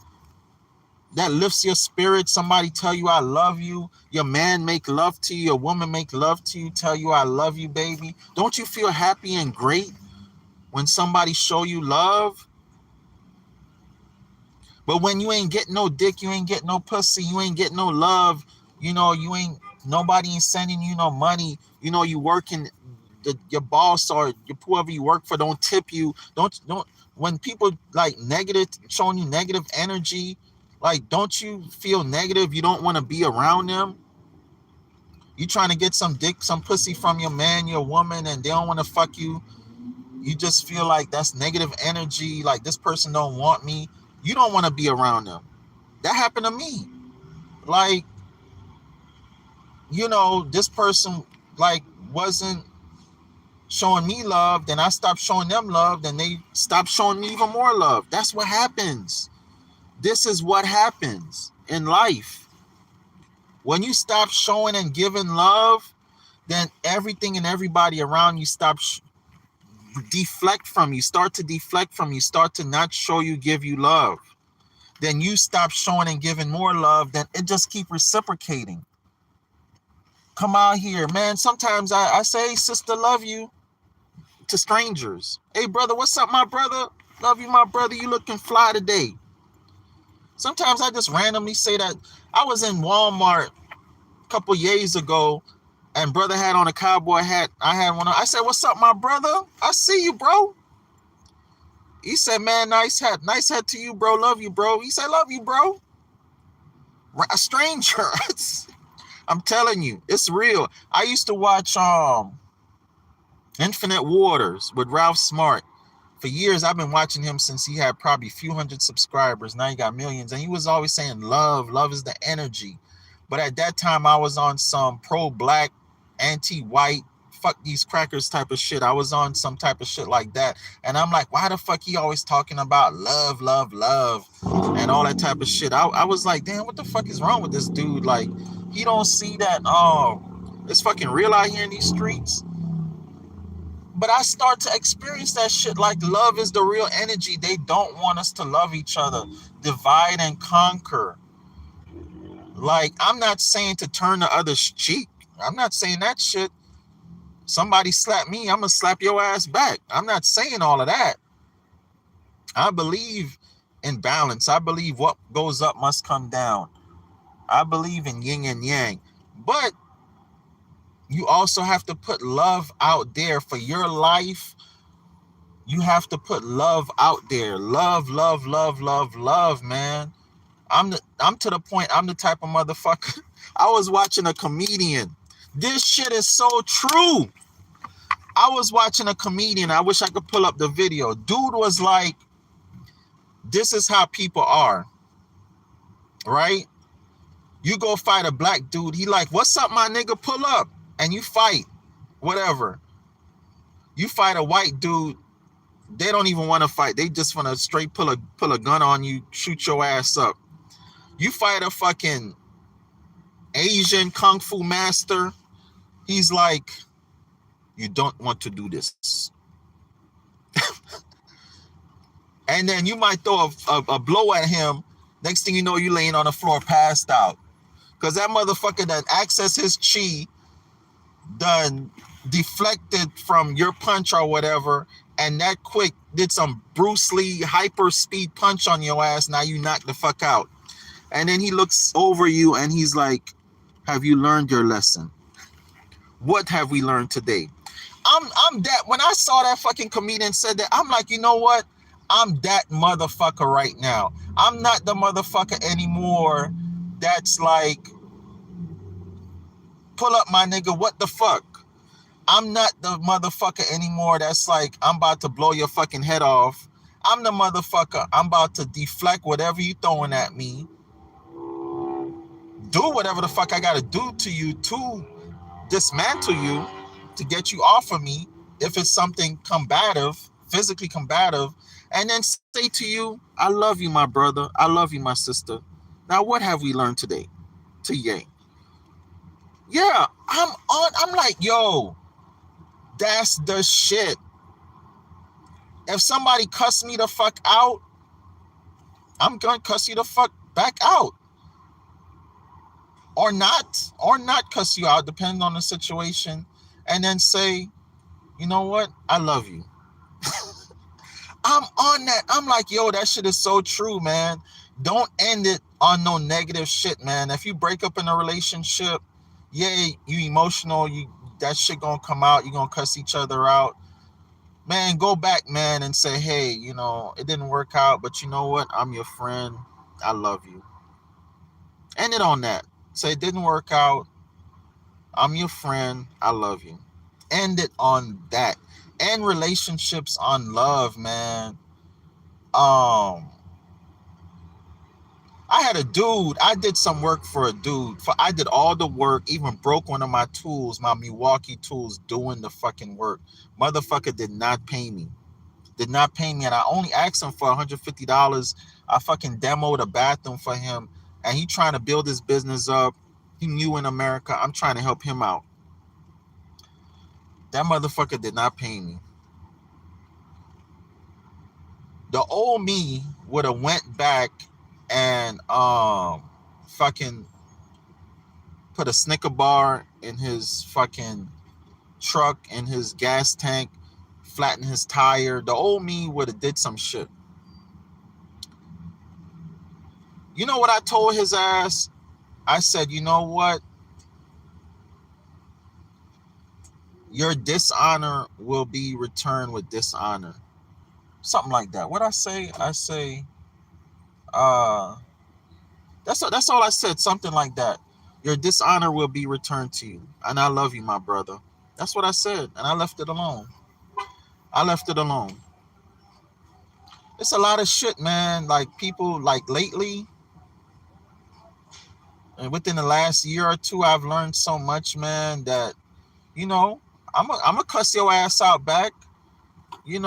that lifts your spirit? Somebody tell you I love you. Your man make love to you. Your woman make love to you. Tell you I love you, baby. Don't you feel happy and great when somebody show you love? But when you ain't get no dick, you ain't get no pussy, you ain't get no love, nobody ain't sending you no money, you working, your boss or whoever you work for don't tip you, don't when people like negative, showing you negative energy, like, don't you feel negative? You don't want to be around them. You trying to get some dick, some pussy from your man, your woman, and they don't want to fuck you. You just feel like that's negative energy, like this person don't want me. You don't want to be around them. That happened to me. Like, this person like wasn't showing me love, then I stopped showing them love, then they stopped showing me even more love. That's what happens. This is what happens in life. When you stop showing and giving love, then everything and everybody around you deflect from you, start to deflect from you, start to not show you, give you love. Then you stop showing and giving more love, then it just keep reciprocating. Come out here, man. Sometimes I say, hey, sister, love you to strangers. Hey, brother, what's up, my brother? Love you, my brother. You looking fly today. Sometimes I just randomly say that. I was in Walmart a couple years ago, and brother had on a cowboy hat. I had one on. I said, what's up, my brother? I see you, bro. He said, man, nice hat. Nice hat to you, bro. Love you, bro. He said, love you, bro. A stranger. I'm telling you, it's real. I used to watch Infinite Waters with Ralph Smart. For years, I've been watching him since he had probably a few hundred subscribers. Now he got millions. And he was always saying love. Love is the energy. But at that time, I was on some pro-black, anti-white, fuck these crackers type of shit. I was on some type of shit like that. And I'm like, why the fuck he always talking about love, love, love, and all that type of shit? I was like, damn, what the fuck is wrong with this dude? Like, he don't see that it's fucking real out here in these streets. But I start to experience that shit, like love is the real energy. They don't want us to love each other, divide and conquer. Like, I'm not saying to turn the other's cheek. I'm not saying that shit. Somebody slap me, I'm gonna slap your ass back. I'm not saying all of that. I believe in balance. I believe what goes up must come down. I believe in yin and yang. But you also have to put love out there for your life. You have to put love out there. Love, love, love, love, love, man. I'm to the point, I'm the type of motherfucker. I was watching a comedian. This shit is so true. I was watching a comedian. I wish I could pull up the video. Dude was like, this is how people are. Right? You go fight a black dude. He like, what's up, my nigga? Pull up. And you fight. Whatever. You fight a white dude. They don't even want to fight. They just want to straight pull a gun on you, shoot your ass up. You fight a fucking Asian kung fu master. He's like, you don't want to do this. And then you might throw a blow at him. Next thing you know, you laying on the floor passed out. Because that motherfucker that accessed his chi done deflected from your punch or whatever, and that quick did some Bruce Lee hyper speed punch on your ass. Now you knocked the fuck out. And then he looks over you and he's like, have you learned your lesson? What have we learned today? I'm that. When I saw that fucking comedian said that, I'm like, you know what? I'm that motherfucker right now. I'm not the motherfucker anymore that's like, pull up, my nigga, what the fuck? I'm not the motherfucker anymore that's like, I'm about to blow your fucking head off. I'm the motherfucker, I'm about to deflect whatever you throwing at me. Do whatever the fuck I gotta do to you to dismantle you. to get you off of me if it's something combative, physically combative, and then say to you, I love you, my brother. I love you, my sister. Now, what have we learned today? To Ye. Yeah, I'm like, yo, that's the shit. If somebody cuss me the fuck out, I'm gonna cuss you the fuck back out. Or not cuss you out, depending on the situation, and then say, you know what? I love you. I'm on that. I'm like, yo, that shit is so true, man. Don't end it on no negative shit, man. If you break up in a relationship, yeah, you emotional, that shit gonna come out, you gonna cuss each other out. Man, go back, man, and say, hey, it didn't work out, but you know what? I'm your friend. I love you. End it on that. Say it didn't work out. I'm your friend. I love you. End it on that. End relationships on love, man. I had a dude. I did some work for a dude. I did all the work, even broke one of my tools, my Milwaukee tools, doing the fucking work. Motherfucker did not pay me. Did not pay me, and I only asked him for $150. I fucking demoed a bathroom for him, and he trying to build his business up. He new in America. I'm trying to help him out. That motherfucker did not pay me. The old me would have went back and fucking put a Snicker bar in his fucking truck, in his gas tank, flatten his tire. The old me would have did some shit. You know what I told his ass? I said, you know what? Your dishonor will be returned with dishonor. Something like that. What I say? I say, that's all I said. Something like that. Your dishonor will be returned to you. And I love you, my brother. That's what I said. And I left it alone. I left it alone. It's a lot of shit, man. Like people, like lately, and within the last year or two, I've learned so much, man, that, I'm a cuss your ass out back. You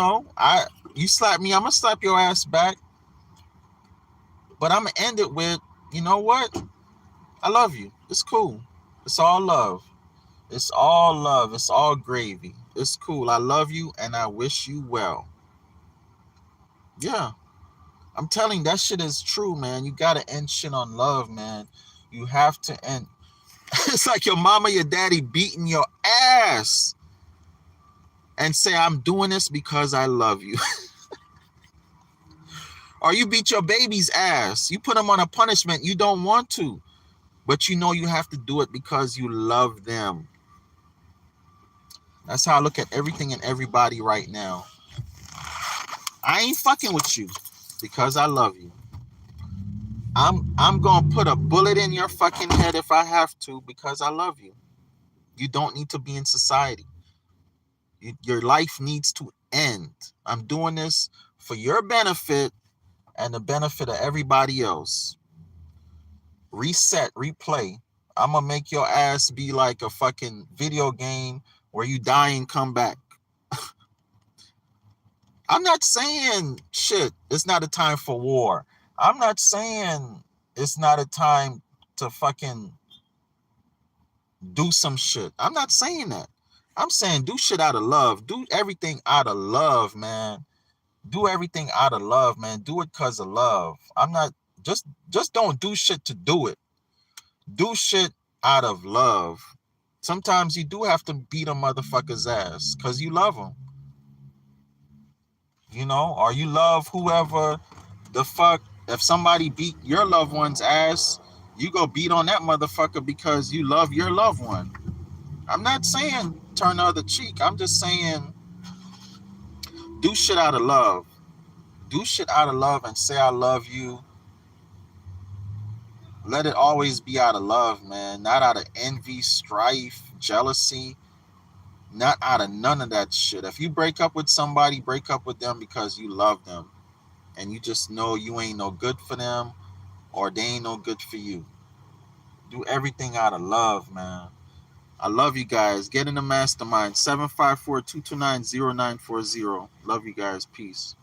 slap me, I'm gonna slap your ass back. But I'm gonna end it with, you know what? I love you. It's cool. It's all love. It's all love. It's all gravy. It's cool. I love you and I wish you well. Yeah. I'm telling you, that shit is true, man. You gotta end shit on love, man. You have to end. It's like your mama, your daddy beating your ass and say, I'm doing this because I love you. Or you beat your baby's ass. You put them on a punishment you don't want to, but you know you have to do it because you love them. That's how I look at everything and everybody right now. I ain't fucking with you because I love you. I'm gonna put a bullet in your fucking head if I have to because I love you. You don't need to be in society. Your life needs to end. I'm doing this for your benefit and the benefit of everybody else. Reset, replay. I'm gonna make your ass be like a fucking video game where you die and come back. I'm not saying shit, it's not a time for war. I'm not saying it's not a time to fucking do some shit. I'm not saying that. I'm saying do shit out of love. Do everything out of love, man. Do everything out of love, man. Do it because of love. I'm not just don't do shit to do it. Do shit out of love. Sometimes you do have to beat a motherfucker's ass because you love them. Or you love whoever the fuck. If somebody beat your loved one's ass, you go beat on that motherfucker because you love your loved one. I'm not saying turn the other cheek. I'm just saying do shit out of love. Do shit out of love and say I love you. Let it always be out of love, man. Not out of envy, strife, jealousy. Not out of none of that shit. If you break up with somebody, break up with them because you love them. And you just know you ain't no good for them or they ain't no good for you. Do everything out of love, man. I love you guys. Get in the mastermind. 754-229-0940. Love you guys. Peace.